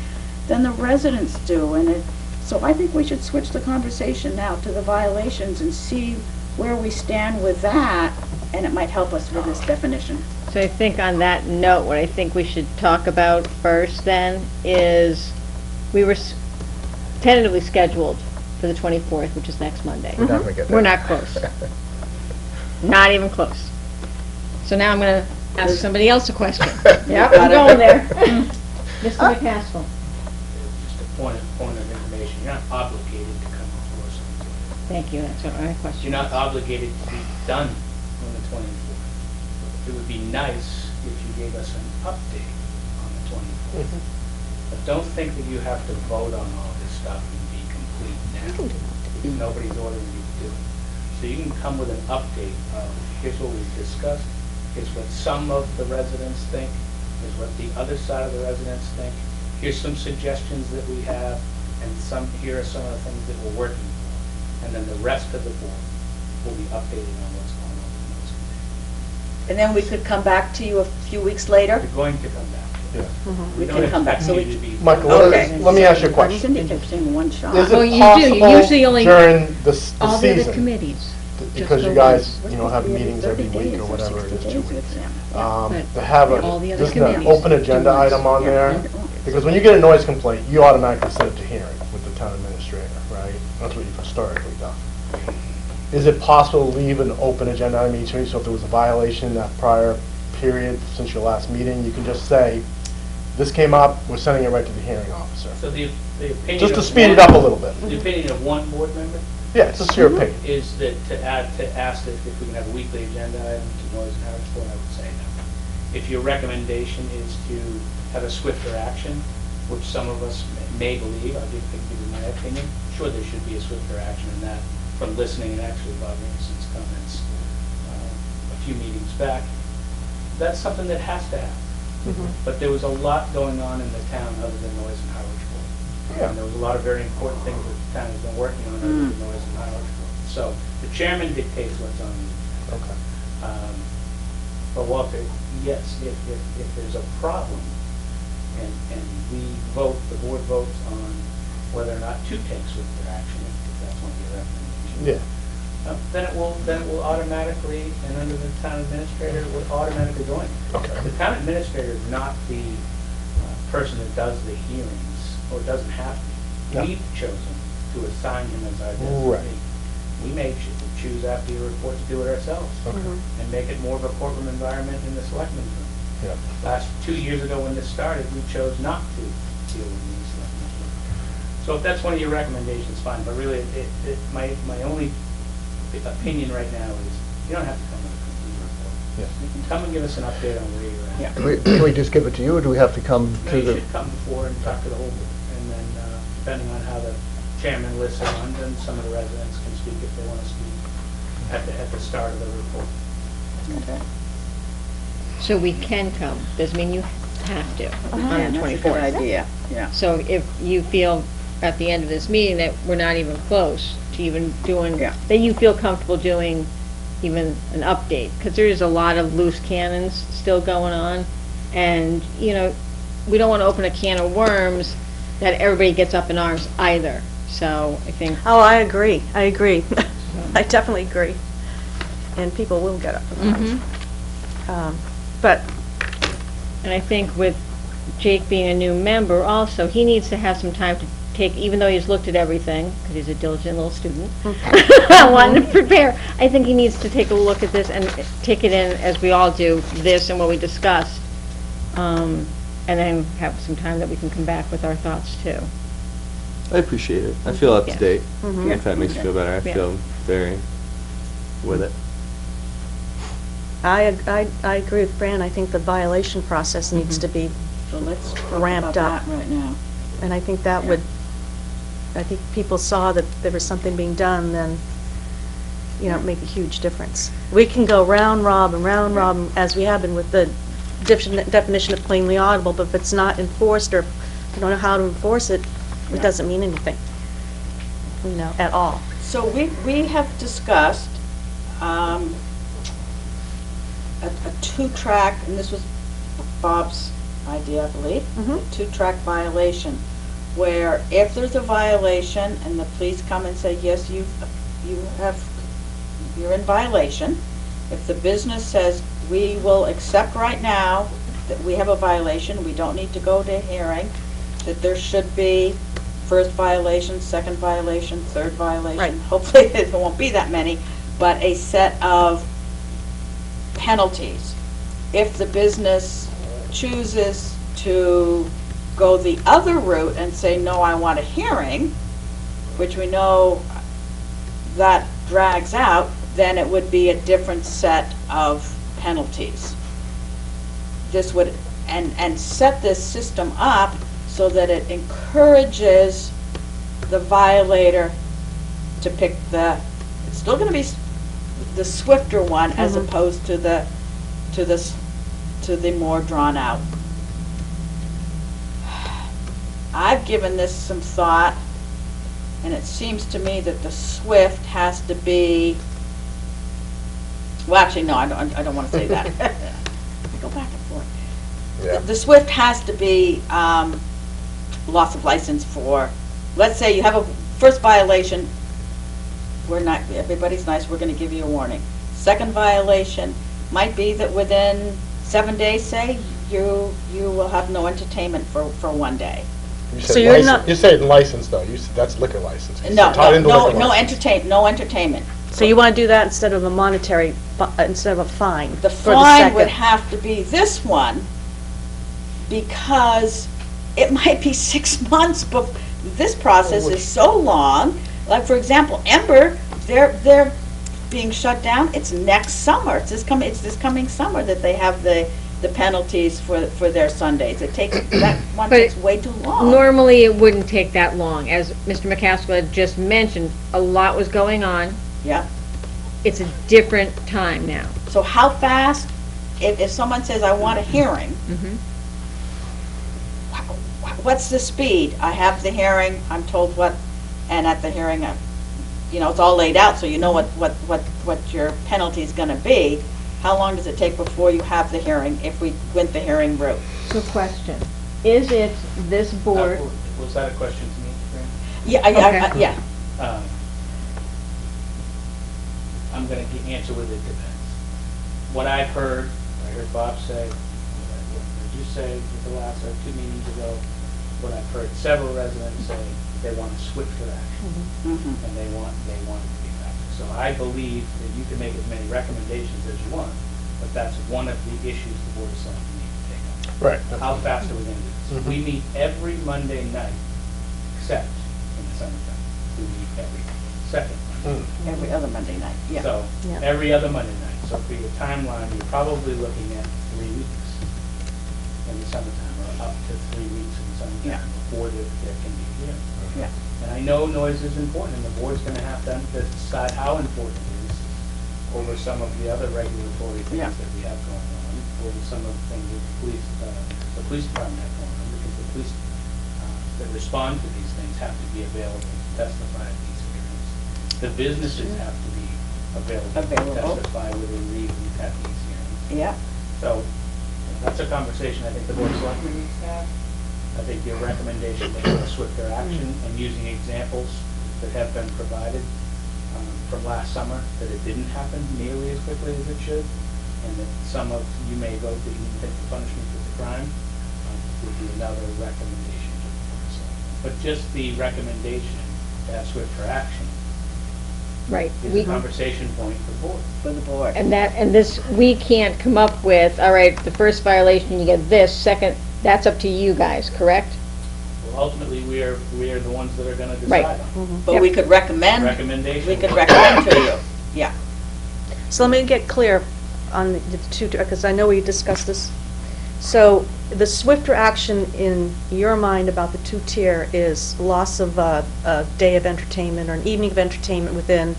the residents do, so I think we should switch the conversation now to the violations and see where we stand with that, and it might help us with this definition. So I think on that note, what I think we should talk about first then is, we were tentatively scheduled for the 24th, which is next Monday. We're not gonna get there. We're not close. Not even close. So now I'm going to ask somebody else a question. Yep, I'm going there. Mr. McCaskill. Just a point of information, you're not obligated to come before something. Thank you, that's what my question You're not was. obligated to be done on the 24th. It would be nice if you gave us an update on the 24th. But don't think that you have to vote on all this stuff and be complete now. Nobody's ordering you to do it. So you can come with an update of, here's what we've discussed, here's what some of the residents think, here's what the other side of the residents think, here's some suggestions that we have, and here are some of the things that we're working for. And then the rest of the board will be updated on what's going on in those committees. And then we could come back to you a few weeks later? We're going to come back. Yeah. We can come back, so don't we expect you to be. Michael, Okay. let me ask you a question. Cindy kept saying one shot. Is Well, it you do. You usually possible only- during the All the other season, committees. because you guys, have meetings every week or whatever it is, 2 weeks, to have All the other just an committees open do agenda once. item on there? Because when you get a noise complaint, you automatically send it to hearing with the town administrator, right? That's what you've historically done. Is it possible to leave an open agenda item each week, so if there was a violation in that prior period since your last meeting, you can just say, this came up, we're sending it right to the hearing officer? So the opinion. Just to of speed it one- up a little bit. The opinion of one board member Yeah, it's just your opinion. is that to ask that if we can have a weekly agenda item to noise and Harrisburg, I would say no. If your recommendation is to have a swifter action, which some of us may believe, I'll give you my opinion, sure there should be a swifter action in that, from listening and actually Bob Anderson's comments a few meetings back, that's something that has to happen. But there was a lot going on in the town other than noise and Harwich Board. Yeah. And there was a lot of very important things that the town has been working on other than noise and Harwich Board. So the chairman dictates what's on the agenda. Okay. But Walter, yes, if there's a problem and we vote, the board votes on whether or not to take swifter action, if that's one of your recommendations. Yeah. Then it will automatically, and under the town administrator, it would automatically go in. Okay. The town administrator is not the person that does the hearings, or doesn't have to. No. We've chosen to assign him as our Right. designee. We may choose after your report to do it ourselves, Okay. and make it more of a courtroom environment in the selectmen's room. Yeah. 2 years ago when this started, we chose not to deal with the selectmen's room. So if that's one of your recommendations, fine, but really, my only opinion right now is, you don't have to come with a complete report. Yeah. You can come and give us an update on where you're at. Can we just give it to you, or do we have to come No, to you the? should come before and talk to the whole board, and then, depending on how the chairman lists it on, then some of the residents can speak if they want to speak at the start of the report. Okay. So we can come, doesn't mean you have to, on the That's a good 24th. idea, yeah. So if you feel at the end of this meeting that we're not even close to even doing, Yeah. that you feel comfortable doing even an update, because there is a lot of loose cannons still going on, and, we don't want to open a can of worms that everybody gets up in arms either, so I think, Oh, I agree. I definitely agree. And people will get up. But, and I think with Jake being a new member also, he needs to have some time to take, even though he's looked at everything, because he's a diligent little student, wanting to prepare, I think he needs to take a look at this and take it in, as we all do, this and what we discussed, and then have some time that we can come back with our thoughts too. I appreciate it. I feel up to Yeah. date. Mhm. If that makes you feel better, I Yeah. feel very with it. I agree with Fran. I think the violation process needs to be, So let's talk Ramped about up. that right now. and I think that would, I think people saw that there was something being done, then, make a huge difference. We can go round robin, as we have been with the definition of plainly audible, but if it's not enforced, or if you don't know how to enforce it, it doesn't mean anything, at all. So we have discussed a two-track, and this was Bob's idea, I believe, Mhm. a two-track violation, where if there's a violation and the police come and say, yes, you're in violation, if the business says, we will accept right now that we have a violation, we don't need to go to hearing, that there should be first violation, second violation, third violation. Right. Hopefully there won't be that many, but a set of penalties. If the business chooses to go the other route and say, no, I want a hearing, which we know that drags out, then it would be a different set of penalties. This would, and set this system up so that it encourages the violator to pick it's still gonna be the swifter one as opposed to the more drawn out. I've given this some thought, and it seems to me that the swift has to be, well, actually, no, I don't want to say that. I go back and forth. Yeah. The swift has to be loss of license for, let's say you have a first violation, everybody's nice, we're going to give you a warning. Second violation might be that within 7 days, say, you will have no entertainment for 1 day. You So said you're license, not- you said license though, you said that's liquor license. You No, said tied into liquor no license. no entertainment. So you want to do that instead of a monetary, instead of a fine? The for fine would second. have to be this one, because it might be 6 months, but this process is so long. Like, for example, Ember, they're being shut down, it's next summer, it's this coming summer that they have the penalties for their Sundays. It takes, that one But takes way too long. Normally, it wouldn't take that long. As Mr. McCaskill had just mentioned, a lot was going on. Yeah, It's a different time now. so how fast, if someone says, I want a hearing, what's the speed? I have the hearing, I'm told what, and at the hearing, it's all laid out, so you know what your penalty is gonna be. How long does it take before you have the hearing, if we went the hearing route? So question, is it this board? Was that a question to me, Fran? Yeah, Okay. yeah, I'm gonna answer with it depends. What I've heard, I heard Bob say, what I heard you say at the last 2 meetings ago, what I've heard several residents say, they want a swifter action, mhm. and they want it to be faster. So I believe that you can make as many recommendations as you want, but that's one of the issues the board of selectmen need to take up. Right. How fast are we gonna do this? We meet every Monday night, except in the summertime. We meet every second Monday. Every other Monday night, yeah. So, Yeah. every other Monday night. So for your timeline, you're probably looking at 3 weeks in the summertime, or up to 3 weeks in the Yeah. summertime before there can be a hearing. Yeah. And I know noise is important, and the board's gonna have to decide how important it is over some of the other regulatory things Yeah. that we have going on, over some of the things that the police department have going on, because the police that respond to these things have to be available to testify at these hearings. The businesses have to be available to testify within reason at these hearings. Yeah, So, that's a conversation I think the board of selectmen needs to have. I think your recommendation to have a swifter action and using examples that have been provided from last summer, that it didn't happen nearly as quickly as it should, and that some of, you may vote that you can take the punishment for the crime, would be another recommendation to the board of selectmen. But just the recommendation to have swifter action Right. is a conversation point for the board. for the board. And this, we can't come up with, all right, the first violation, you get this, second, that's up to you guys, correct? Well, ultimately, we are the ones that are gonna Right. decide on But we could recommend, recommendation. we could recommend to you, yeah. So let me get clear on the two, because I know we discussed this. So the swifter action in your mind about the two-tier is loss of a day of entertainment or an evening of entertainment within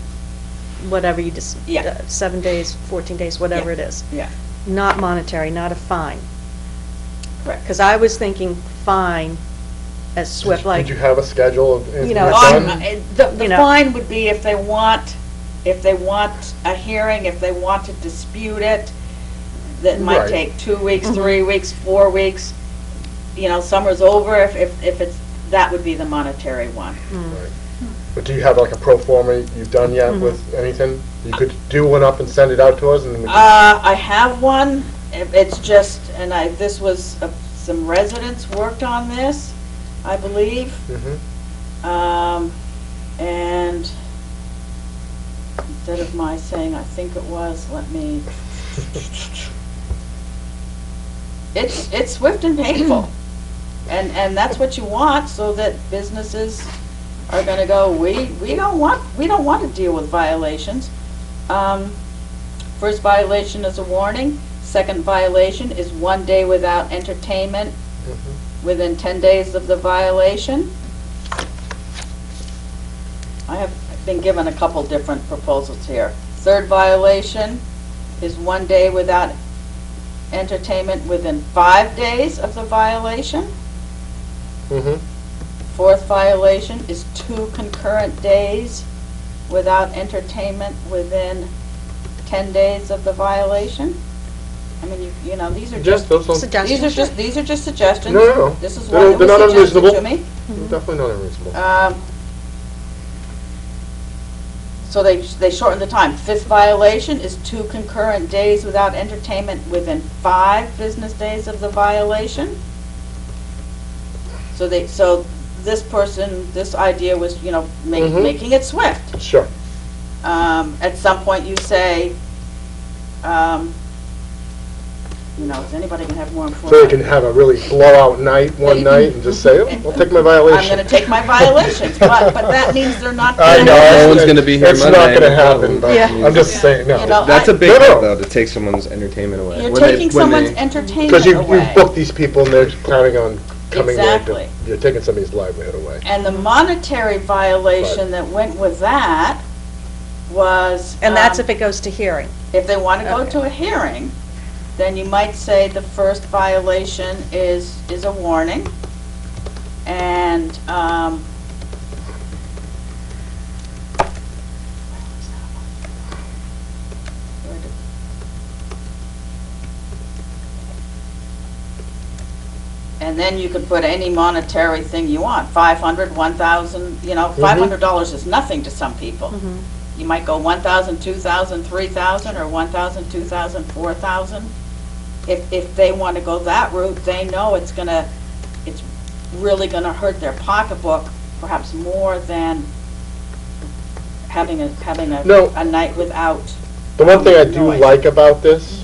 whatever you just, Yeah. 7 days, 14 days, whatever it is. Yeah, Not monetary, not a fine. correct. Because I was thinking fine as swift, like, Did you have a schedule of anything You know, you've On- done? The You know. fine would be if they want a hearing, if they want to dispute it, that might Right. take 2 weeks, 3 weeks, 4 weeks. Summer's over, if it's, that would be the monetary one. Right. But do you have like a pro forma you've done yet with anything? You could do one up and send it out to us and then we could... I have one, it's just, and this was, some residents worked on this, I believe. Mhm. And instead of my saying, I think it was, let me It's swift and painful. And that's what you want, so that businesses are gonna go, we don't want to deal with violations. First violation is a warning. Second violation is 1 day without entertainment within 10 days of the violation. I have been given a couple different proposals here. Third violation is 1 day without entertainment within 5 days of the violation. Fourth violation is 2 concurrent days without entertainment within 10 days of the violation. I mean, you know, these are just, Those don't- these are just suggestions. No. This is They're- one that they're not was suggested to unreasonable. me. Definitely not unreasonable. So they shortened the time. Fifth violation is 2 concurrent days without entertainment within 5 business days of the violation. So this idea was, you know, making it swift. Sure. At some point you say, you know, is anybody gonna have more So you information? can have a really blowout night one night and just say, oh, I'll take my violation. I'm gonna take my violations, but that means they're not. I gonna- know. No one's gonna be here It's Monday, not gonna no happen, problem. but Yeah. I'm just saying, no. You know, That's a big No, no. thing, though, to take someone's entertainment away. You're When they- taking when someone's they- entertainment Because you away. book these people and they're planning on coming there. Exactly. You're taking somebody's livelihood away. And the monetary violation that went with that was. And that's if it goes to hearing. If they want to go Okay. to a hearing, then you might say the first violation is a warning. And, and then you could put any monetary thing you want, 500, 1,000, you know, $500 is nothing to some people. You might go 1,000, 2,000, 3,000, or 1,000, 2,000, 4,000. If they want to go that route, they know it's really gonna hurt their pocketbook, perhaps more than having a No. a night without. The one thing I do noise. like about this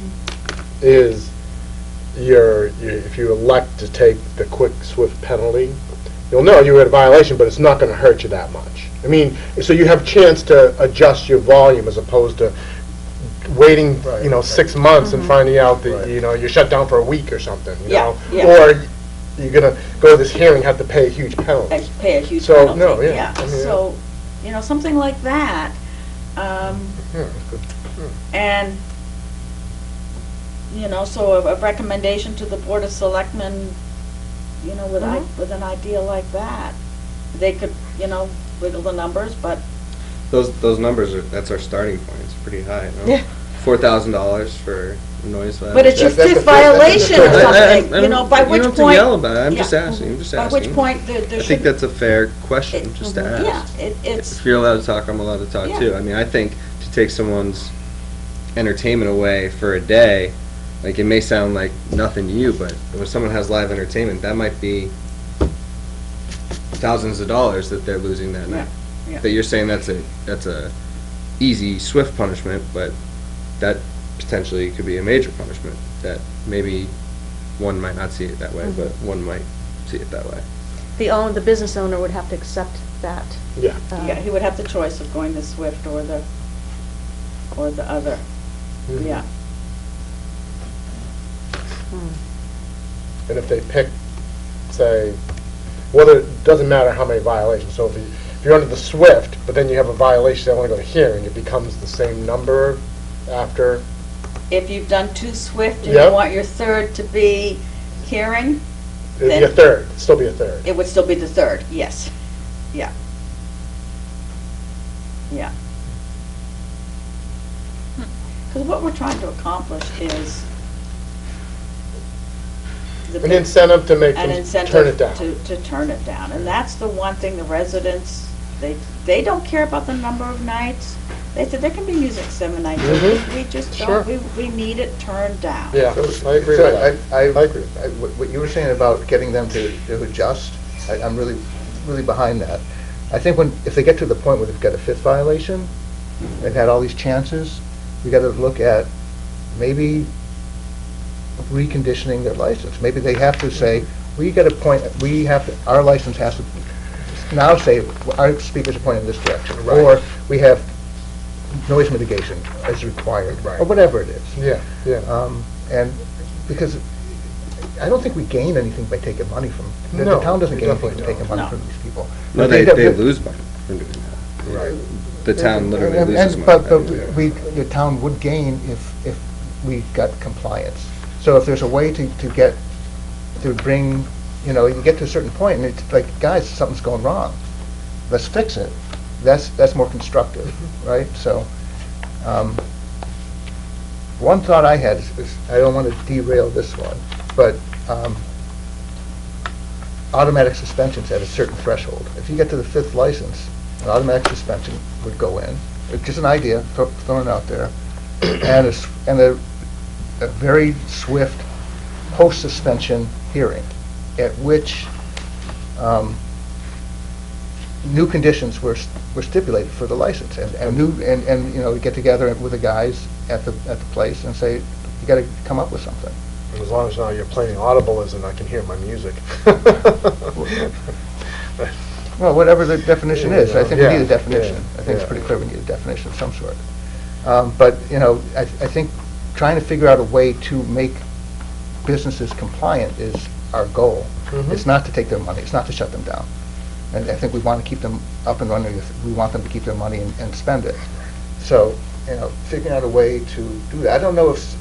is if you elect to take the quick, swift penalty, you'll know you were in a violation, but it's not gonna hurt you that much. I mean, so you have a chance to adjust your volume as opposed to waiting, 6 months and finding out that, you're shut down for a week or something, you Yeah, know? yeah. Or you're gonna go to this hearing, have to pay a huge penalty. Pay a huge So, penalty. no, yeah, I mean, So, something like that. Yeah, good. And, so a recommendation to the Board of Selectmen, with an idea like that. They could, wiggle the numbers, but Those numbers that's our starting point. It's pretty high, no? Yeah. $4,000 for noise violation. But it's your That's the fifth fifth- that's the violation or fifth. something, by You which don't have point. to yell about it. I'm just Yeah. asking. I'm just By asking. which point there I think should. that's a fair question, just to ask. Yeah, it's, If you're allowed to talk, I'm allowed to talk Yeah. too. I mean, I think to take someone's entertainment away for a day, like it may sound like nothing to you, but when someone has live entertainment, that might be thousands of dollars that they're losing that night. yeah. That you're saying that's a easy, swift punishment, but that potentially could be a major punishment. That maybe one might not see it that way, but one might see it that way. The business owner would have to accept that. Yeah. Yeah, he would have the choice of going the Swift or the other. Mhm. Yeah. And if they pick, say, whether, it doesn't matter how many violations, so if you're under the SWIFT, but then you have a violation, they want to go to hearing, it becomes the same number after? If you've done 2 Swift and Yeah. you want your third to be hearing, It'd be a Then- third, it'd still be a third. it would still be the third, yes. Yeah. Yeah. Because what we're trying to accomplish is An incentive to make an them incentive turn it down. to turn it down. And that's the one thing the residents, they don't care about the number of nights. They said there can be music 7 nights a week. Mhm. We just Sure. don't, we need it turned down. Yeah, I agree So with that. I agree. What you were saying about getting them to adjust, I'm really, really behind that. I think if they get to the point where they've got a 5th violation, they've had all these chances, we gotta look at maybe reconditioning their license. Maybe they have to say, our license has to now say, our speakers are pointing in this direction. Right. Or we have noise mitigation as required, Right. or whatever it is. Yeah. And because I don't think we gain anything by taking money from, the No, town doesn't we gain anything from definitely taking don't. money No. from these people. No, But they lose money from doing that. Right. The town literally and- loses and- money. But by doing that. the town would gain if we got compliance. So if there's a way to bring, you get to a certain point, and it's like, guys, something's going wrong, let's fix it, that's more constructive, right? So, one thought I had is, I don't want to derail this one, but automatic suspensions at a certain threshold. If you get to the 5th license, an automatic suspension would go in. It's just an idea, throwing it out there, and a very swift post-suspension hearing, at which new conditions were stipulated for the license, and get together with the guys at the place and say, you got to come up with something. And as long as now you're playing audible as in I can hear my music. Well, whatever the definition is, I think we need a definition. Yeah, I think it's yeah. pretty clear we need a definition of some sort. But, I think trying to figure out a way to make businesses compliant is our goal. Mhm. It's not to take their money, it's not to shut them down. And I think we want to keep them up and running, we want them to keep their money and spend it. So, figuring out a way to do that. I don't know if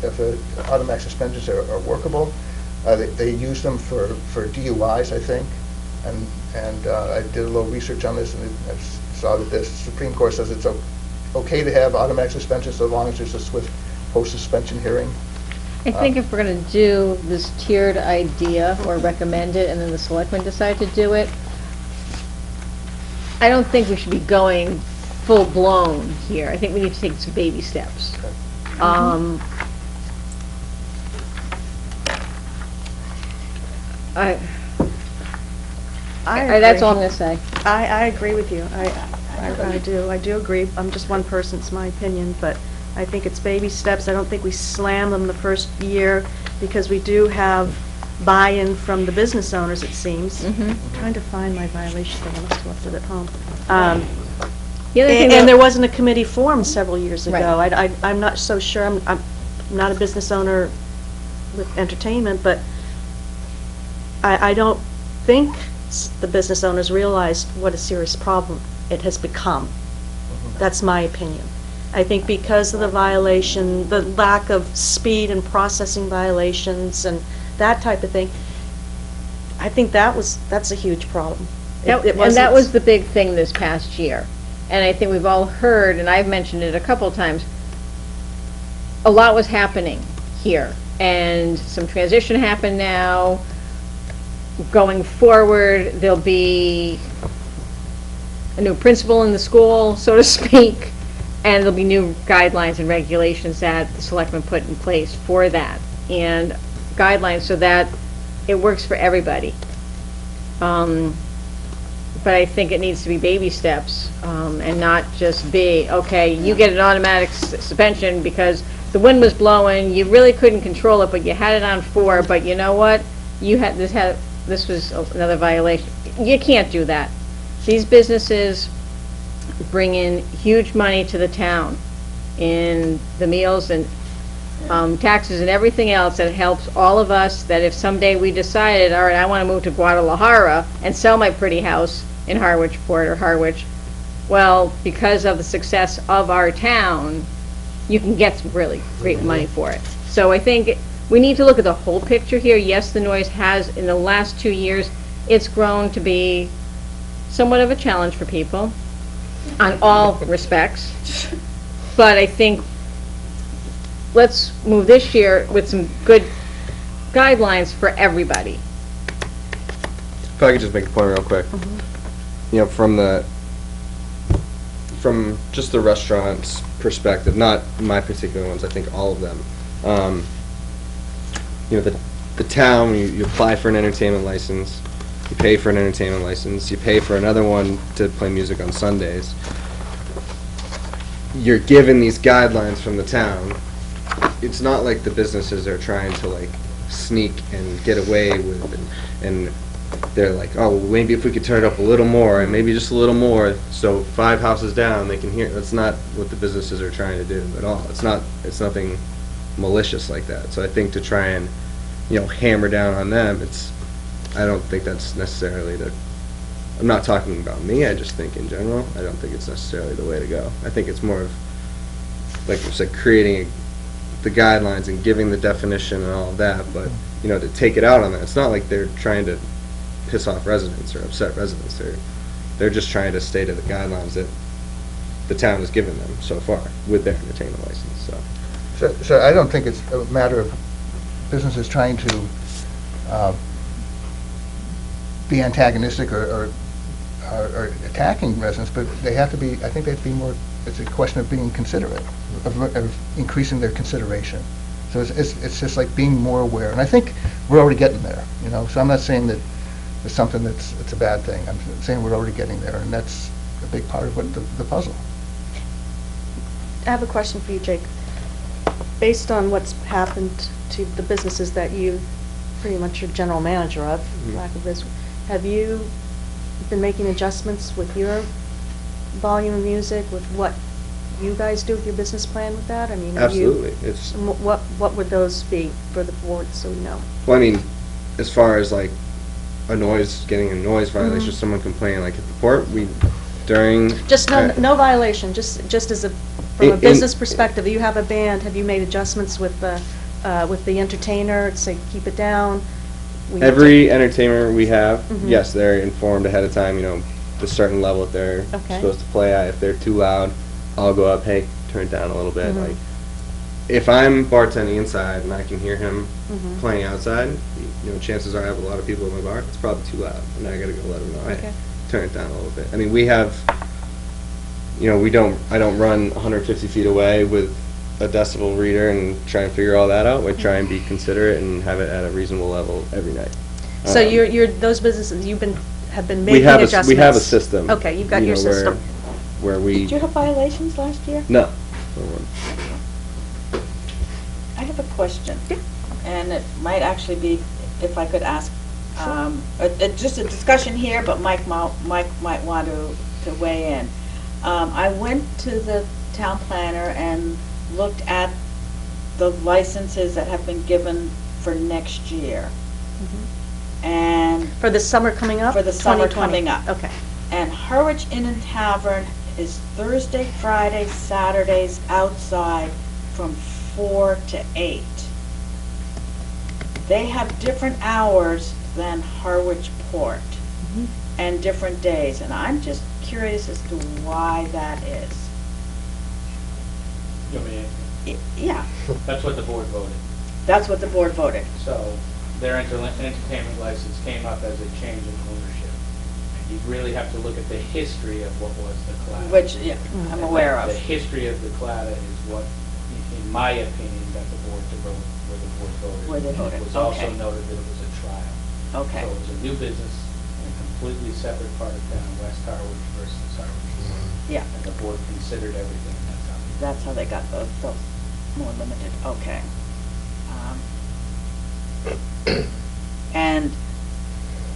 automatic suspensions are workable. They use them for DUIs, I think. And I did a little research on this, and I saw that the Supreme Court says it's okay to have automatic suspensions so long as there's a swift post-suspension hearing. I think if we're going to do this tiered idea or recommend it and then the selectmen decide to do it, I don't think we should be going full-blown here. I think we need to take some baby steps. That's all I'm going to say. I agree with you. I do agree. I'm just one person, it's my opinion, but I think it's baby steps. I don't think we slam them the first year, because we do have buy-in from the business owners, it seems. I'm trying to find my violation thing, I must have left it at home. The other thing And that- there wasn't a committee formed several years ago. Right. I'm not so sure, I'm not a business owner with entertainment, but I don't think the business owners realized what a serious problem it has become. That's my opinion. I think because of the violation, the lack of speed and processing violations and that type of thing, I think that's a huge problem. And that was the big thing this past year. And I think we've all heard, and I've mentioned it a couple of times, a lot was happening here. And some transition happened now. Going forward, there'll be a new principal in the school, so to speak, and there'll be new guidelines and regulations that the selectmen put in place for that. And guidelines so that it works for everybody. But I think it needs to be baby steps, and not just be, okay, you get an automatic suspension because the wind was blowing, you really couldn't control it, but you had it on 4, but you know what? This was another violation. You can't do that. These businesses bring in huge money to the town in the meals and taxes and everything else that helps all of us, that if someday we decided, all right, I want to move to Guadalajara and sell my pretty house in Harwichport or Harwich, well, because of the success of our town, you can get some really great money for it. So I think we need to look at the whole picture here. Yes, the noise has, in the last 2 years, it's grown to be somewhat of a challenge for people on all respects. But I think let's move this year with some good guidelines for everybody. If I could just make a point real quick. From just the restaurant's perspective, not my particular ones, I think all of them. The town, you apply for an entertainment license, you pay for an entertainment license, you pay for another one to play music on Sundays. You're given these guidelines from the town, it's not like the businesses are trying to like sneak and get away with, and they're like, oh, well, maybe if we could turn it up a little more, and maybe just a little more, so 5 houses down, they can hear. That's not what the businesses are trying to do at all. It's nothing malicious like that. So I think to try and, hammer down on them, I don't think that's necessarily I'm not talking about me, I just think in general, I don't think it's necessarily the way to go. I think it's more of, like you said, creating the guidelines and giving the definition and all of that, but, to take it out on that, it's not like they're trying to piss off residents or upset residents. They're just trying to stay to the guidelines that the town has given them so far with their entertainment license, so. So I don't think it's a matter of businesses trying to be antagonistic or attacking residents, but they have to be, I think they have to be more, it's a question of being considerate, of increasing their consideration. So it's just like being more aware, and I think we're already getting there, so I'm not saying that it's something it's a bad thing. I'm saying we're already getting there, and that's a big part of what the puzzle. I have a question for you, Jake. Based on what's happened to the businesses that you pretty much are general manager of, for lack of this, have you been making adjustments with your volume of music, with what you guys do with your business plan with that? I mean, Absolutely. What would those be for the board, so we know? Well, I mean, as far as like getting a noise violation, someone complaining like at the port, Just no violation, just as from a business perspective, you have a band, have you made adjustments with the entertainer, say keep it down? Every entertainer we have, Mhm. yes, they're informed ahead of time, the certain level that they're Okay. supposed to play at. If they're too loud, I'll go up, hey, turn it down a little bit. Mhm. Like, if I'm bartending inside and I can hear him Mhm. playing outside, chances are I have a lot of people in my bar, it's probably too loud, and I gotta go let them know, hey, Okay. turn it down a little bit. I mean, we have, I don't run 150 feet away with a decibel reader and try and figure all that out. We try and be considerate and have it at a reasonable level every night. So you're those businesses, have been We making have adjustments? we have a system. Okay, you've got your where- system. Where we. Did you have violations last year? No. I have a question. And it might actually be, if I could ask, just a discussion here, but Mike might want to weigh in. I went to the town planner and looked at the licenses that have been given for next year. And For the summer coming up? For the summer 2020. coming up. Okay. And Harwich Inn and Tavern is Thursday, Friday, Saturdays outside from 4 to 8. They have different hours than Harwich Port and different days, and I'm just curious as to why that is. You want me to- Yeah, That's what the board voted. that's what the board voted. So their entertainment license came up as a change in ownership. You really have to look at the history of what was the Claddagh. Which, yeah, I'm aware of. The history of the Claddagh is what, in my opinion, got the board to vote where the board voted. Where they voted, It was also okay. noted that it was a trial. Okay. So it was a new business in a completely separate part of town, West Harwich versus Harwich. Yeah, And the board considered everything, and that's how that's how they got those more limited, okay. And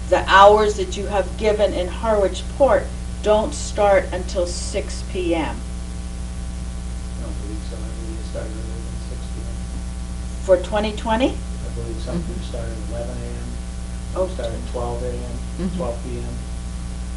the hours that you have given in Harwich Port don't start until 6 PM. I don't believe so. I believe it started earlier than 6 p.m. For 2020? I believe some groups started at 11 a.m., some started at 12 a.m., 12 p.m.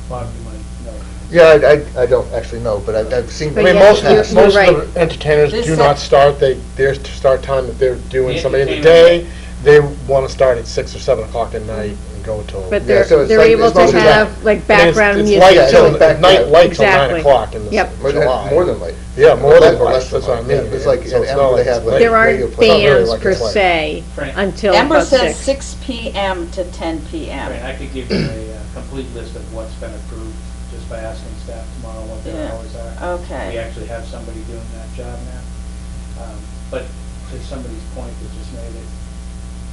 Bob, you might know. Yeah, I don't actually know, but I've seen. But I mean, yeah, most you're of right. the entertainers This do is- not start, their start time, if they're doing The something in the entertainment- day, they want to start at 6 or 7 o'clock at night and go till. But Yeah, they're, so it's they're like- able it's to mostly have like I mean, it's- background it's music. light Yeah, till- like back- night light till 9 Exactly. o'clock in Yep. July. More than light. Yeah, more than light, less than that's what I light. mean. Yeah, it's like So at it's Ember not they like have, it's like, late. There radio aren't play. It's not really bands like per it's like- se Frank. until Ember about says 6. 6 PM to 10 PM. Right, I could give you a complete list of what's been approved just by asking staff tomorrow what their Yeah. hours are. Okay. We actually have somebody doing that job now. But to somebody's point that just made it,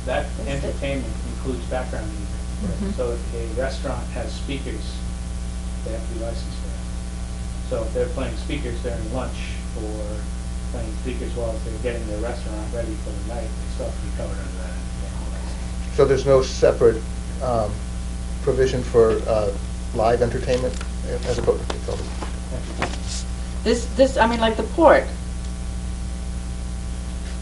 that Is it? entertainment includes background music. So if a restaurant has speakers, they have to be licensed for that. So if they're playing speakers during lunch for playing speakers while they're getting their restaurant ready for the night, they still have to be covered under that entertainment license. So there's no separate provision for live entertainment as opposed to... This, I mean, like the port,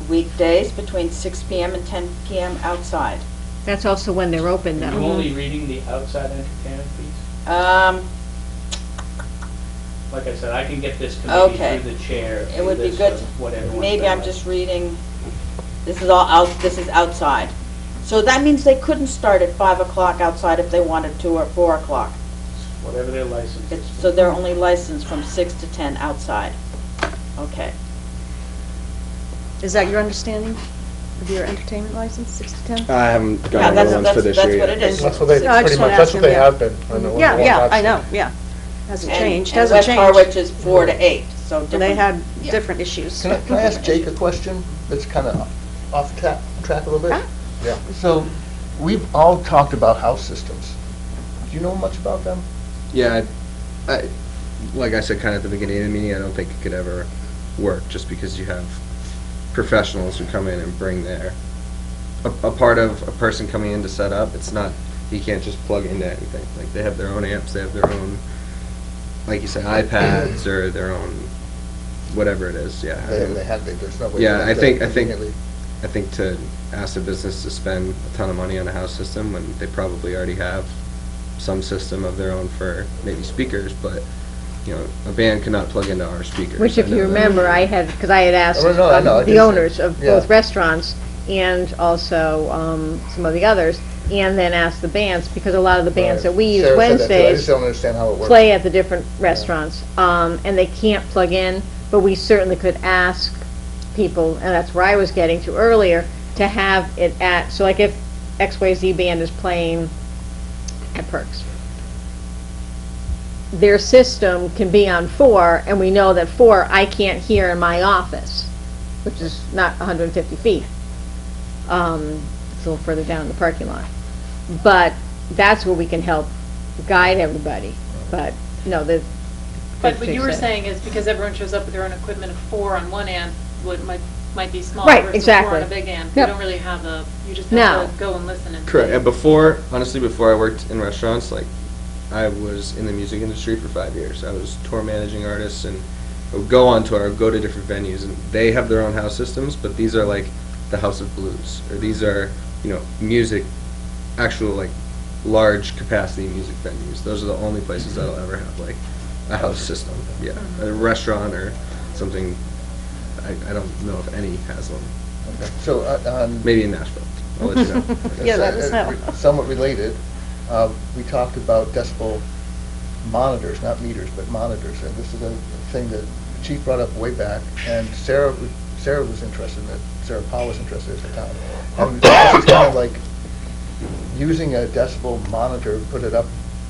weekdays between 6 PM and 10 PM outside. That's also when they're open, Are though. you only reading the outside entertainment piece? Like I said, I can get this committee Okay. through the chair. It would be list good, of what everyone's maybe done. I'm just reading, this is all out, this is outside. So that means they couldn't start at 5 o'clock outside if they wanted to, or 4 o'clock. Whatever their license is. So they're only licensed from 6 to 10 outside. Okay. Is that your understanding of your entertainment license, 6 to 10? I haven't Yeah, gotten that's, the ones for that's, this that's year what yet. it is. That's what they, No, I just pretty wanna much, that's ask what they him, have been. on the Yeah, ones yeah, I've I seen. know, yeah. Hasn't changed, And hasn't West changed. Harwich is 4 to 8, so different. And they had yeah. different issues. Can I ask Jake a question that's kind of off track a little bit? Huh? Yeah. So we've all talked about house systems. Do you know much about them? Yeah, like I said kind of at the beginning of the meeting, I don't think it could ever work just because you have professionals who come in and bring their, a part of a person coming in to set up, it's not, you can't just plug into anything. Like they have their own amps, they have their own, like you said, iPads or their own, whatever it is, yeah. There's no way. Yeah, to I think conveniently- to ask a business to spend a ton of money on a house system when they probably already have some system of their own for maybe speakers, but, you know, a band cannot plug into our speakers. Which, if I know you that. remember, I had, because I had asked I know, I the did. owners of Yeah. both restaurants and also some of the others, and then asked the bands, because a lot of the bands that we use Sarah said that too. I Wednesdays just don't understand how it works. play at the different restaurants, and they can't plug in, but we certainly could ask people, and that's where I was getting to earlier, to have it at, so like if XYZ band is playing at Perks, their system can be on 4, and we know that 4 I can't hear in my office, which is not 150 feet. It's a little further down in the parking lot. But that's where we can help guide everybody, but, no, the. But what you were saying is because everyone shows up with their own equipment of 4 on one amp, what might be small Right, versus exactly. 4 on a big amp. Yep. You don't really have a, you just No. have to go and listen and Correct, play. and before, honestly, before I worked in restaurants, like, I was in the music industry for 5 years. I was tour managing artists and I would go on tour, I would go to different venues, and they have their own house systems, but these are like the House of Blues, or these are, you know, music, actual, like, large capacity music venues. Those are the only places that'll ever have, like, a house system, yeah. A restaurant or something, I don't know if any has one. Okay. So, Maybe in Nashville, I'll let you know. Yeah, let us know. Somewhat related, we talked about decibel monitors, not meters, but monitors, and this is a thing that the chief brought up way back, and Sarah was interested in it, Sarah Powell was interested at the time. And this is kind of like using a decibel monitor, put it up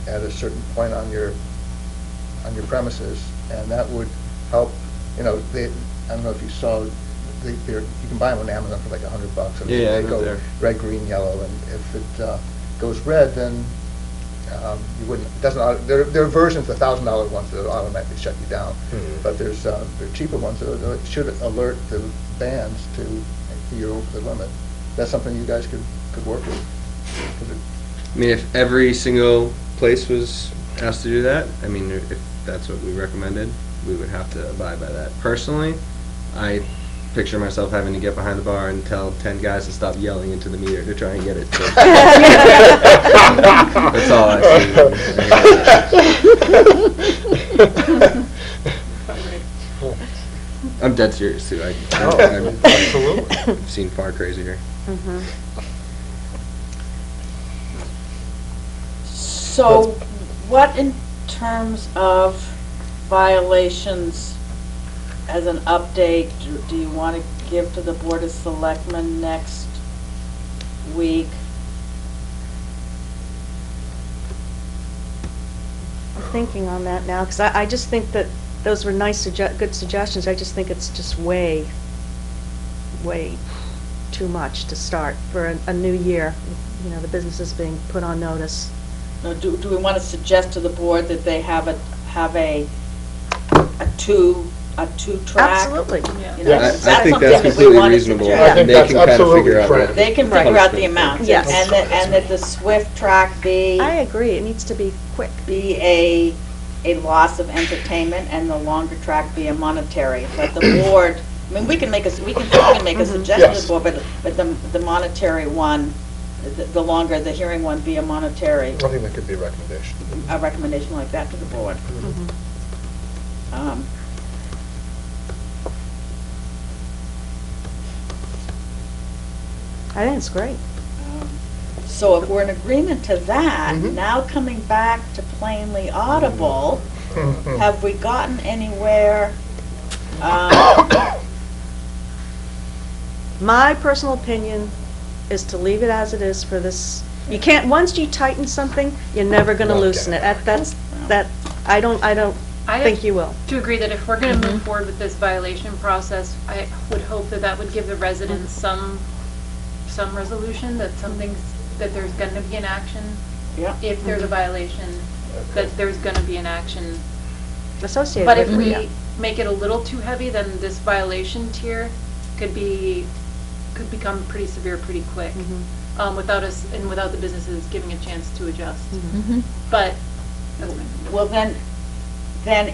at a certain point on your premises, and that would help, you know, I don't know if you saw, you can buy them on Amazon for like $100. and Yeah, I they know go they're- red, green, yellow, and if it goes red, then you wouldn't, it doesn't, there are versions, the $1,000 ones that automatically shut you down, but there's cheaper ones that should alert the bands to you're over the limit. That's something you guys could work with. 'Cause I mean, if every single place was asked to do that, I mean, if that's what we recommended, we would have to abide by that. Personally, I picture myself having to get behind the bar and tell 10 guys to stop yelling into the meter to try and get it to. That's all I see. I'm dead serious too. Absolutely. I've seen far crazier. So, what in terms of violations as an update, do you want to give to the Board of Selectmen next week? I'm thinking on that now, because I just think that those were nice, good suggestions. I just think it's just way too much to start for a new year. You know, the business is being put on notice. Now, do we want to suggest to the board that they have a 2 a two-track. Absolutely. You know, Yes. I think something that's that we completely wanted to reasonable. do. I think They that's can kind of absolutely figure out correct. what- They can figure out the amounts. Yes. And that the Swift track be I agree, it needs to be quick. a loss of entertainment and the longer track be a monetary. But the board, I mean, we can make a suggestion to Yes. the board, but the monetary one, the longer the hearing one be a monetary, I think that could be a recommendation. a recommendation like that to the board. I think it's great. So if we're in agreement to that, Mhm. now coming back to plainly audible, have we gotten anywhere? My personal opinion is to leave it as it is for this. You can't, once you tighten something, you're never gonna Not loosen it. getting I don't I think you will. to agree that if we're going to move forward with this violation process, I would hope that that would give the residents some resolution, that something's, that there's going to be an action. Yeah. If there's a violation, that there's going to be an action. Associated But if with it, we make it a little too heavy, then this violation tier could become pretty severe pretty quick, without us, and without the businesses giving a chance to adjust. But, that's my opinion. Well, then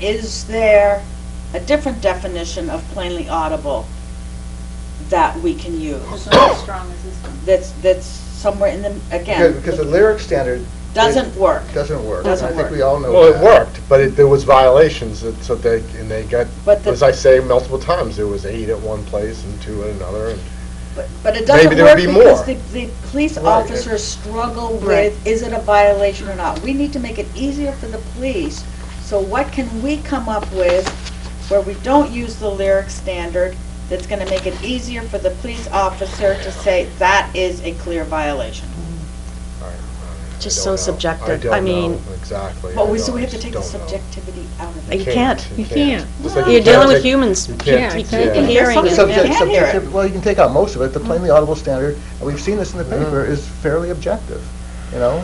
is there a different definition of plainly audible that we can use? It's not as strong as this one. That's somewhere in the, again, Because the lyric standard. doesn't work. Doesn't work. Doesn't I think work. we all know Well, it that. worked, but there was violations, so they got, But the- as I say multiple times, there was 8 at one place and 2 at another, and But it Maybe doesn't there would work be because more. the police Right. officers struggle Right. with, is it a violation or not? We need to make it easier for the police. So what can we come up with where we don't use the lyric standard that's gonna make it easier for the police officer to say that is a clear violation? Just I so don't know. subjective. I I mean- don't know exactly. Well, I so we have to just take the don't know. subjectivity out of You it. can't. You can't. Just like You're you can't dealing with take- humans. You Yeah, can't, exactly. The hearing Some is, of them yeah. can't hear it. Well, you can take out most of it. The plainly audible standard, and we've seen this in the paper, is fairly objective, you know?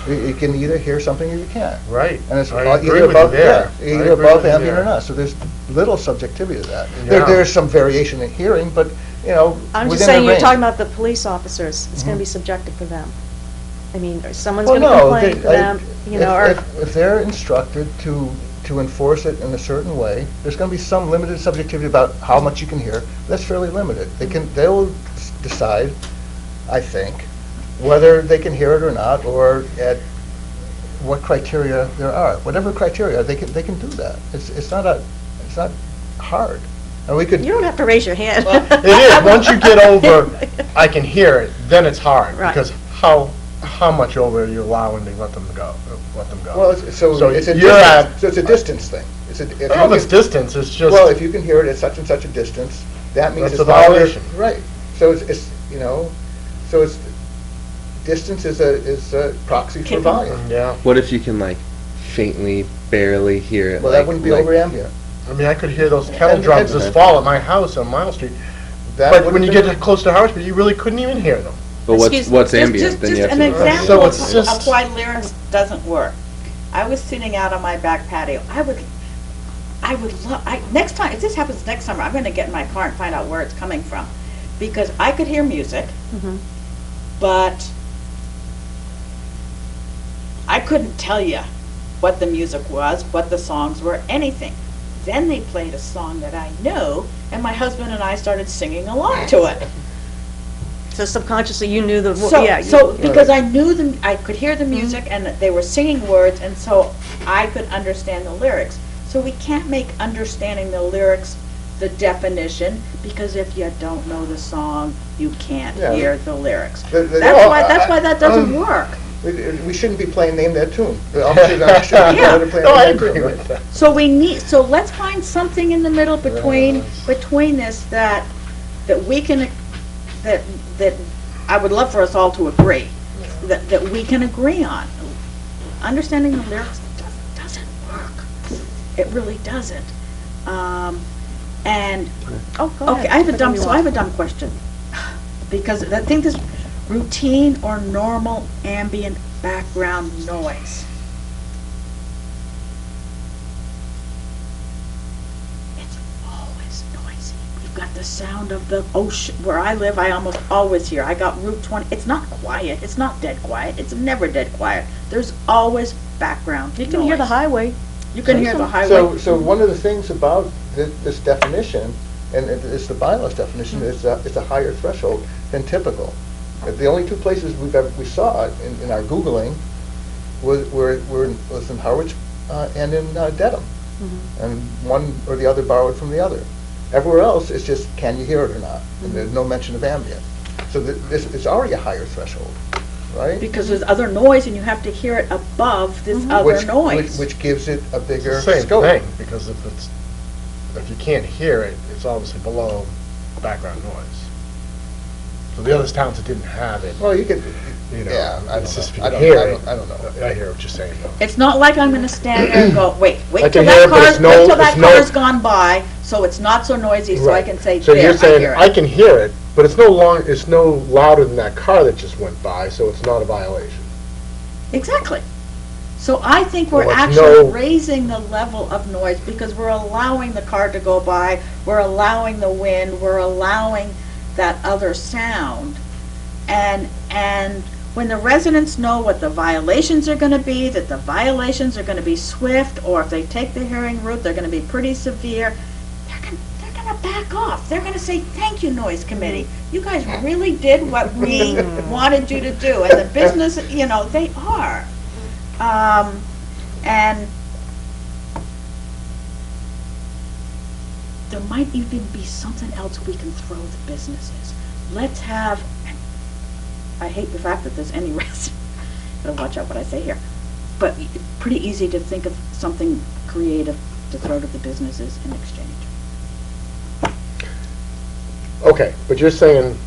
You can either hear something or you can't. Right. And it's I either agree with you above, there. yeah, I either agree above with you ambient there. or not. So there's little subjectivity to that. Yeah. There's some variation in hearing, but, you know, I'm just within saying, the you're range. talking about the police officers, it's gonna Mhm. be subjective for them. I mean, someone's Well, gonna no, complain for them, you know, or, if they're instructed to enforce it in a certain way, there's gonna be some limited subjectivity about how much you can hear. That's fairly limited. They'll decide, I think, whether they can hear it or not, or at what criteria there are. Whatever criteria, they can do that. It's not hard. And we could. you don't have to raise your hand. It is, once you get over, I can hear it, then it's hard, Right. because how much over are you allowing to let them go? Well, so it's a you're at, distance, so it's a distance thing. If you well, it's can- distance, it's just. Well, if you can hear it at such and such a distance, that means That's it's a louder. violation. Right. So it's, you know, so it's, distance is a proxy for volume. Yeah, What if you can like faintly, barely hear it? Well, that like- wouldn't be like- over ambient. I mean, I could hear those kettle And- drums and- this fall at my house on Mile Street, That but would've when you been- get close to Harwich, you really couldn't even hear them. But Excuse- what's Just- ambient? just- Then you just have an to. example So of it's just- of why lyrics doesn't work. I was sitting out on my back patio. I would love, next time, if this happens next summer, I'm gonna get in my car and find out where it's coming from. Because I could hear music, Mhm. but I couldn't tell you what the music was, what the songs were, anything. Then they played a song that I know, and my husband and I started singing along to it. So subconsciously, you knew the, So, yeah. so you- because I knew them, I could hear the music and that they were singing words, and so I could understand the lyrics. So we can't make understanding the lyrics the definition, because if you don't know the song, you can't Yeah. hear the lyrics. The- That's why that doesn't work. We shouldn't be playing Name That Tune. The officers shouldn't be Yeah. allowed to play No, I Name That agree Tune. with that. So so let's find something in the middle between this that we can, that I would love for us all to agree, that we can agree on. Understanding the lyrics doesn't work. It really doesn't. And, Oh, go ahead. okay, I have Whatever you want. a dumb question. Because I think this routine or normal ambient background noise. the sound of the ocean. Where I live, I almost always hear. I got Route 20. It's not quiet. It's not dead quiet. It's never dead quiet. There's always background You can hear the noise. highway. You can hear the highway. So one of the things about this definition, and it's the bylaws definition, is it's a higher threshold than typical. The only two places we saw it in our Googling was in Harwich and in Dedham. And one or the other borrowed from the other. Everywhere else, it's just, can you hear it or not? And there's no mention of ambient. So this is already a higher threshold, right? Because there's other noise and you have to hear it above this other Which- noise. Which gives it a bigger It's the same scope. thing, because if you can't hear it, it's obviously below background noise. So the other towns that didn't have it, Well, you could, you know, yeah, I it's just if don't you know. can hear it. I don't know. I hear what you're saying, though. It's not like I'm gonna stand there and go, wait I till can hear that it, but it's no- it's no- car's gone by, so it's not so noisy, so I Right. can say, So there, you're I saying, hear I it. can hear it, but it's no louder than that car that just went by, so it's not a violation. Exactly. So I think we're Well, it's actually no- raising the level of noise because we're allowing the car to go by, we're allowing the wind, we're allowing that other sound. And when the residents know what the violations are gonna be, that the violations are gonna be swift, or if they take the hearing route, they're gonna be pretty severe, they're gonna back off. They're gonna say, thank you, noise committee. You guys really did what we wanted you to do. And the business, you know, they are. And there might even be something else we can throw the businesses. Let's have, I hate the fact that there's any risk, gotta watch out what I say here, but pretty easy to think of something creative to throw to the businesses in exchange. Okay, but you're saying,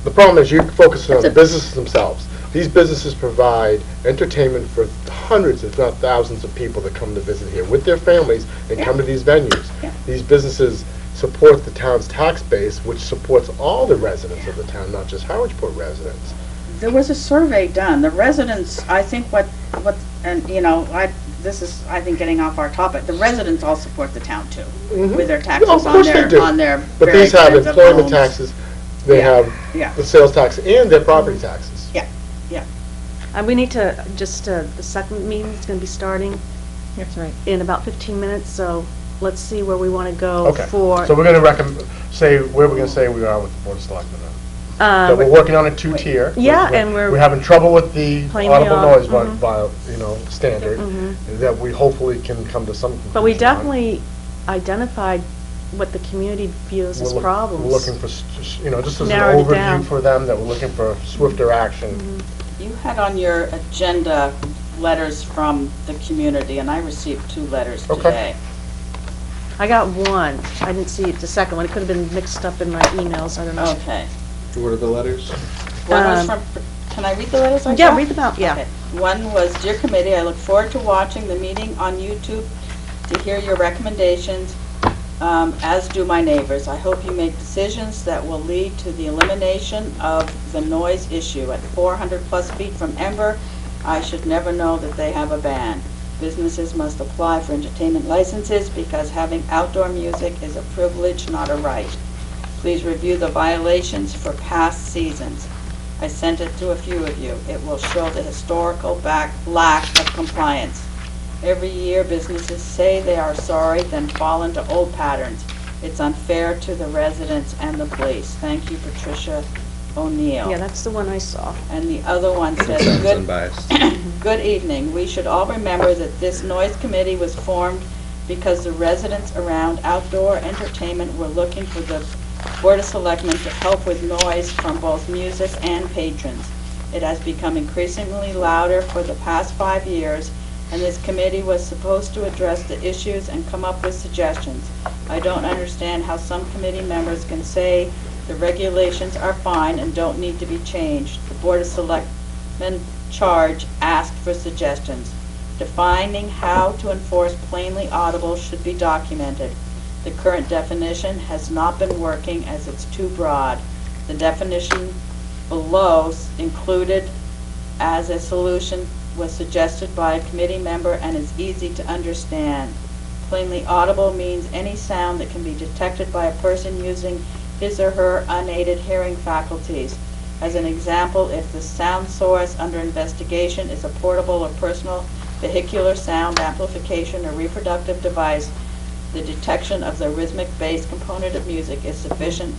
the problem is you're focusing on That's the a- businesses themselves. These businesses provide entertainment for hundreds, if not thousands, of people that come to visit here with their families and come to these venues. Yeah. These businesses support the town's tax base, which supports all the residents of the town, not just Harwichport residents. There was a survey done, the residents, I think and you know, this is, I think, getting off our topic, the residents all support the town too, with their taxes Well, of on course they do. their But very these have expensive employment homes. taxes, they Yeah, have yeah. the sales tax and their property taxes. We need to, the second meeting is gonna be starting That's right. in about 15 minutes, so let's see where we wanna go Okay, for. so we're gonna where we're gonna say we are with the Board of Selectmen now. So we're working on a two-tier. Yeah, and we're having trouble with the playing the audible noise mhm. standard, that we hopefully can come to some conclusion But we on. definitely identified what the community views as problems. We're looking for, just as an Narrowed it down. overview for them, that we're looking for swifter action. You had on your agenda letters from the community, and I received 2 letters Okay. today. I got one. I didn't see the second one. It could have been mixed up in my emails. I don't know. Okay. What are the letters? One was from, can I read the letters I got? Yeah, read them out, yeah. Okay. One was, Dear Committee, I look forward to watching the meeting on YouTube to hear your recommendations, as do my neighbors. I hope you make decisions that will lead to the elimination of the noise issue. At 400-plus feet from Ember, I should never know that they have a ban. Businesses must apply for entertainment licenses because having outdoor music is a privilege, not a right. Please review the violations for past seasons. I sent it to a few of you. It will show the historical lack of compliance. Every year, businesses say they are sorry, then fall into old patterns. It's unfair to the residents and the police. Thank you, Patricia O'Neill. Yeah, that's the one I saw. And the other one says, Sounds good unbiased. Good evening. We should all remember that this noise committee was formed because the residents around outdoor entertainment were looking for the Board of Selectmen to help with noise from both music and patrons. It has become increasingly louder for the past 5 years, and this committee was supposed to address the issues and come up with suggestions. I don't understand how some committee members can say the regulations are fine and don't need to be changed. The Board of Selectmen charge asked for suggestions. Defining how to enforce plainly audible should be documented. The current definition has not been working as it's too broad. The definition below included as a solution was suggested by a committee member and is easy to understand. Plainly audible means any sound that can be detected by a person using his or her unaided hearing faculties. As an example, if the sound source under investigation is a portable or personal vehicular sound amplification or reproductive device, the detection of the rhythmic bass component of music is sufficient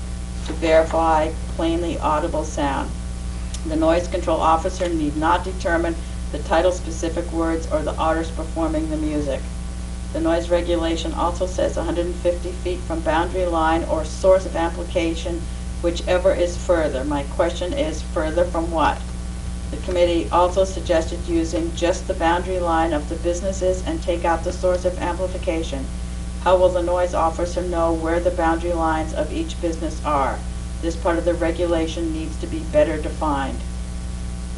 to verify plainly audible sound. The noise control officer need not determine the title-specific words or the artist performing the music. The noise regulation also says 150 feet from boundary line or source of amplification, whichever is further. My question is, further from what? The committee also suggested using just the boundary line of the businesses and take out the source of amplification. How will the noise officer know where the boundary lines of each business are? This part of the regulation needs to be better defined.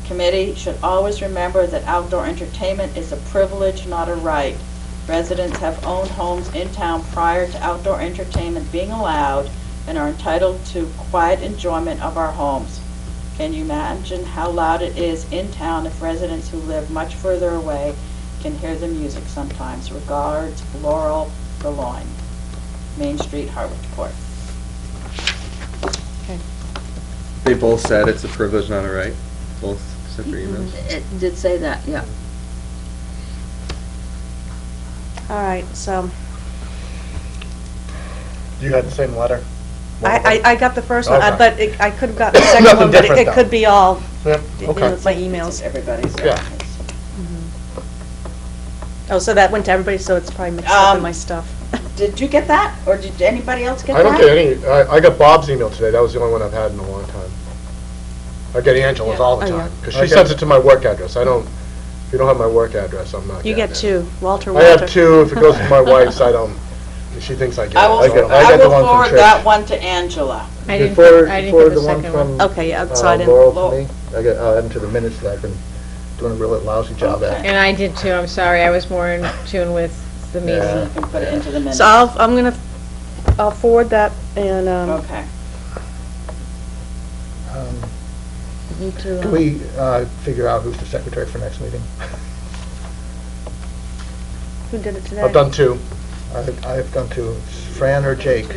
Committee should always remember that outdoor entertainment is a privilege, not a right. Residents have owned homes in town prior to outdoor entertainment being allowed and are entitled to quiet enjoyment of our homes. Can you imagine how loud it is in town if residents who live much further away can hear the music sometimes? Regards, Laurel Burloin, Main Street, Harwich Port. They both said it's a privilege, not a right. Both separate emails. It did say that, yeah. All right, so You had the same letter? I got the first one, Okay. but I could have gotten the second Nothing one, but different, it though. could be all, Yep, you know, okay. it's my emails. Everybody's. Yeah. Oh, so that went to everybody, so it's probably mixed up in my stuff. Did you get that, or did anybody else get I that? don't get any, I got Bob's email today, that was the only one I've had in a long time. I get Angela's all the Oh, yeah. time, because she sends it to my work address. I don't, if you don't have my work address, I'm not You getting get it. two, Walter. I have two, if it goes to my wife's, I don't, she thinks I get it. I will, I got I the will one from forward Trish. that one to Angela. I didn't Forward get forward the the one second one. from Okay, yeah, so I didn't. Laurel to me. I'll add them to the minutes that I've been doing a really lousy job at. Okay. And I did too, I'm sorry, I was more in tune with the Yeah. meeting. You can put it into the minutes. So I'll forward that and, Okay. need to, Can we figure out who's the secretary for next meeting? who did it today? I've done two. I've done two. Fran or Jake?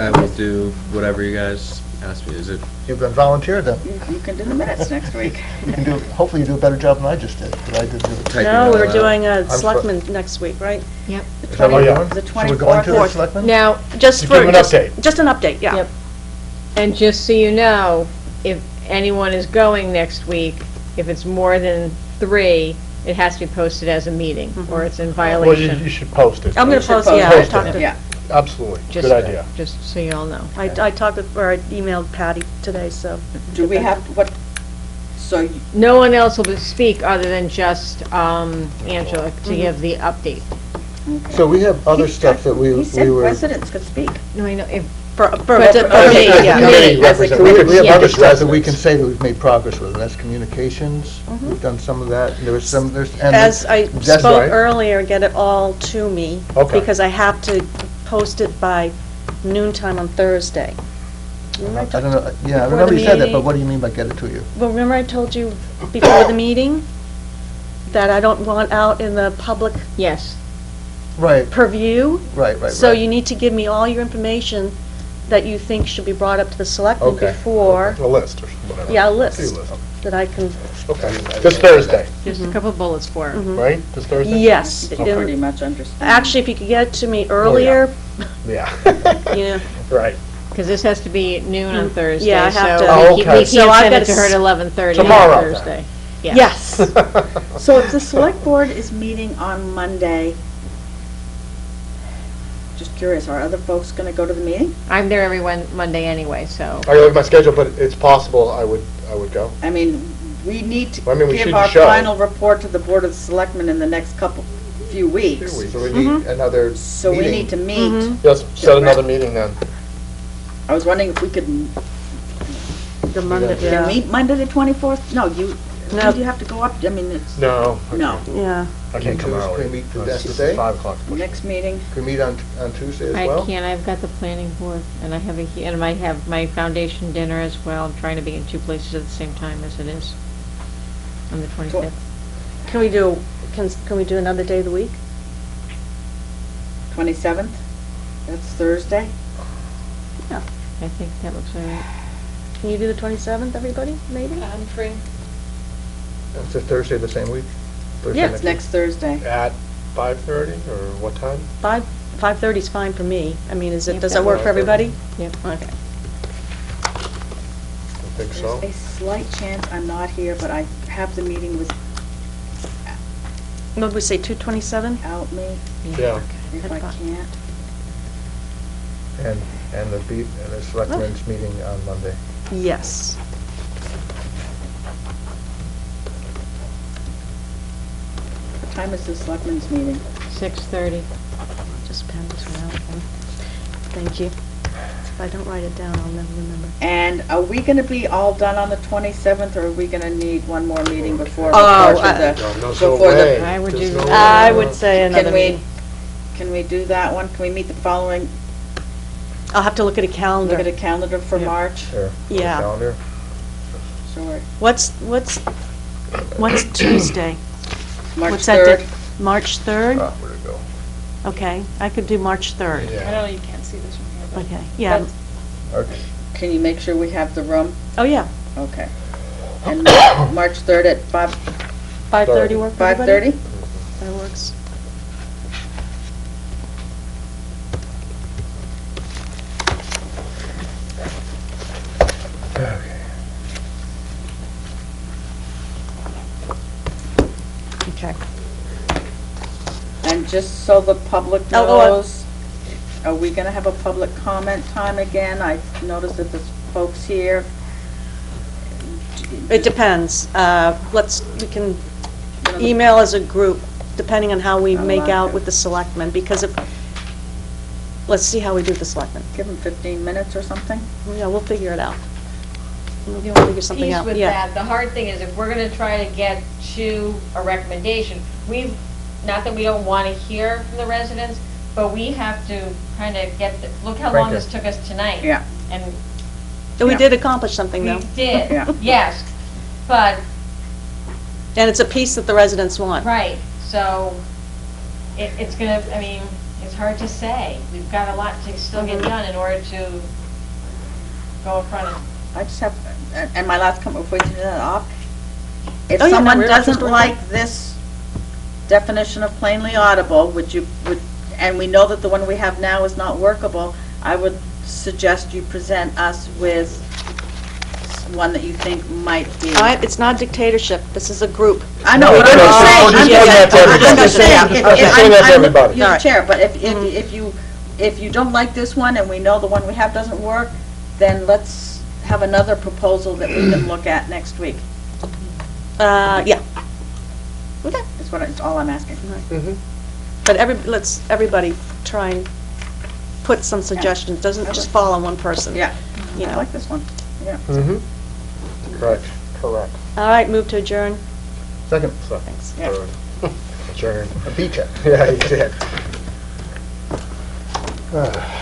I will do whatever you guys ask me. Is it? You've been volunteered then. You can do the minutes next week. You can do, hopefully you do a better job than I just did, but I did do it. Typing No, all we're that. doing a so- selectman next week, right? Yep. Is that what Oh, yeah. we're doing? The So we're going to the 24th. selectmen? Now, Just To for, give an update. just an update, yeah. Yep. And just so you know, if anyone is going next week, if it's more than 3, it has to be posted as a meeting, or it's in Well, you violation. should post it. I'm gonna You should post, yeah, I post it. talked to, Yeah. Absolutely, Just- good idea. Just so you all know. I talked to, or I emailed Patty today, so. Do we have, what, so you- No one else will speak other than just Angela to give the update. So we have other stuff that we he said were. residents could speak. No, I know, if, For But- me, okay, yeah. Committee As a representative. So we have Yeah. other stuff that we can say that we've made progress with, and that's communications. We've done some of that, and there was some, there's, and. As I that's spoke right. earlier, get it all to me. Okay. Because I have to post it by noontime on Thursday. Remember I I talked- don't know, yeah, I before remember the you said that, meeting? but what do you mean by get it to you? Well, remember I told you before the meeting that I don't want out in the public yes. Right, purview? right. So you need to give me all your information that you think should be brought up to the selectmen Okay. before, A list or whatever. yeah, a See list that I can, Okay, this Thursday, Just a couple bullets for it. right? This Thursday? yes. You pretty much understand. Actually, if you could get it to me earlier, Yeah. you know, Right. Because this has to be noon on Thursday. Yeah, I have to- So Oh, we okay. we So can't I've send it gotta to her at s- 11:30 Tomorrow, on then. Thursday. Yeah. yes. So if the select board is meeting on Monday, just curious, are other folks going to go to the meeting? I'm there every Monday anyway, so. I look at my schedule, but it's possible I would go. I mean, we need to I mean, we give should our show. final report to the Board of Selectmen in the next few weeks. So we need another So we need to meeting. meet. Yes, set another meeting then. I was wondering if we could, The Monday, can yeah. we meet Monday the 24th? No, you, No. when do you have to go up? I mean, it's, No. no. Yeah. I can't come Can we early. meet It's today? 5 o'clock. Next meeting, Can we meet on Tuesday as I well? can't, I've got the planning board, and I have and I have my foundation dinner as well. I'm trying to be in 2 places at the same time as it is on the 25th. Can we do another day of the week? 27th? That's Thursday? I think that looks all right. Can you do the 27th, everybody, maybe? I'm free. It's a Thursday the same week? Thursday Yeah, It's next Thursday. At 5:30, or what time? 5:30 is fine for me. I mean, Yep, does that that work for works. everybody? Yep. Okay. I think so. There's a slight chance I'm not here, but I have the meeting with What did we say, 2:27? out me Yeah. if I can't. And the selectmen's meeting on Monday. Yes. What time is the selectmen's meeting? 6:30. Just pen this one out then. Thank you. If I don't write it down, I'll never remember. And are we gonna be all done on the 27th, or are we gonna need one more meeting before? Oh, before the- No, no before the- way. I would There's do no that. way. I would say another Can we, meeting. can we do that one? Can we meet the following, I'll have to look at a calendar. look at a calendar for Yeah. March? Sure. Yeah. Calendar. Sure. What's Tuesday? March What's that 3rd? day? March 3rd? Where'd it go? Okay, I could do March 3rd. I Yeah. know you can't see this from here, but. Okay, yeah. that's- Okay. Can you make sure we have the room? Oh, yeah. Okay. And March 3rd at 5:30 work for everybody? 5:30? That works. Okay. Okay. And just so the public Oh, knows, are we gonna have a public comment time again? I noticed that there's folks here. It depends. We can email as a group, depending on how we Oh, make out okay. with the selectmen, because if, let's see how we do with the selectmen. Give them 15 minutes or something? Yeah, we'll figure it out. We'll figure something Piece out, with yeah. that, the hard thing is if we're gonna try to get to a recommendation, not that we don't wanna hear from the residents, but we have to kinda look how long Frank, this took us tonight. Yeah. And We Yeah. did accomplish something, we though. did, Yeah. yes, but, And it's a piece that the residents want. right, so it's gonna, I mean, it's hard to say. We've got a lot to still get done in order to go in front of. I just have, and my last comment before you turn that off. If Oh, yeah, no, someone we're not doesn't just doing like this definition of plainly audible, and we know that the one we have now is not workable, I would suggest you present us with one that you think might be. It's not dictatorship, this is a group. I know, but No, I'm no, just no, saying, we're I'm just doing that to everybody. just saying, Yeah, if- okay. if We're just doing that to I'm everybody. You're the Alright. chair, but if you don't like this one and we know the one we have doesn't work, then let's have another proposal that we can look at next week. Yeah. Okay. It's all I'm asking. Mhm. But let's, everybody try and put some suggestions, doesn't just fall on one person. Yeah, You I know. like this one, yeah. Mhm. Correct. Correct. All right, move to adjourn. Second, So, Thanks. Yeah. Adjourn. a beach check. Yeah, you did. Ah.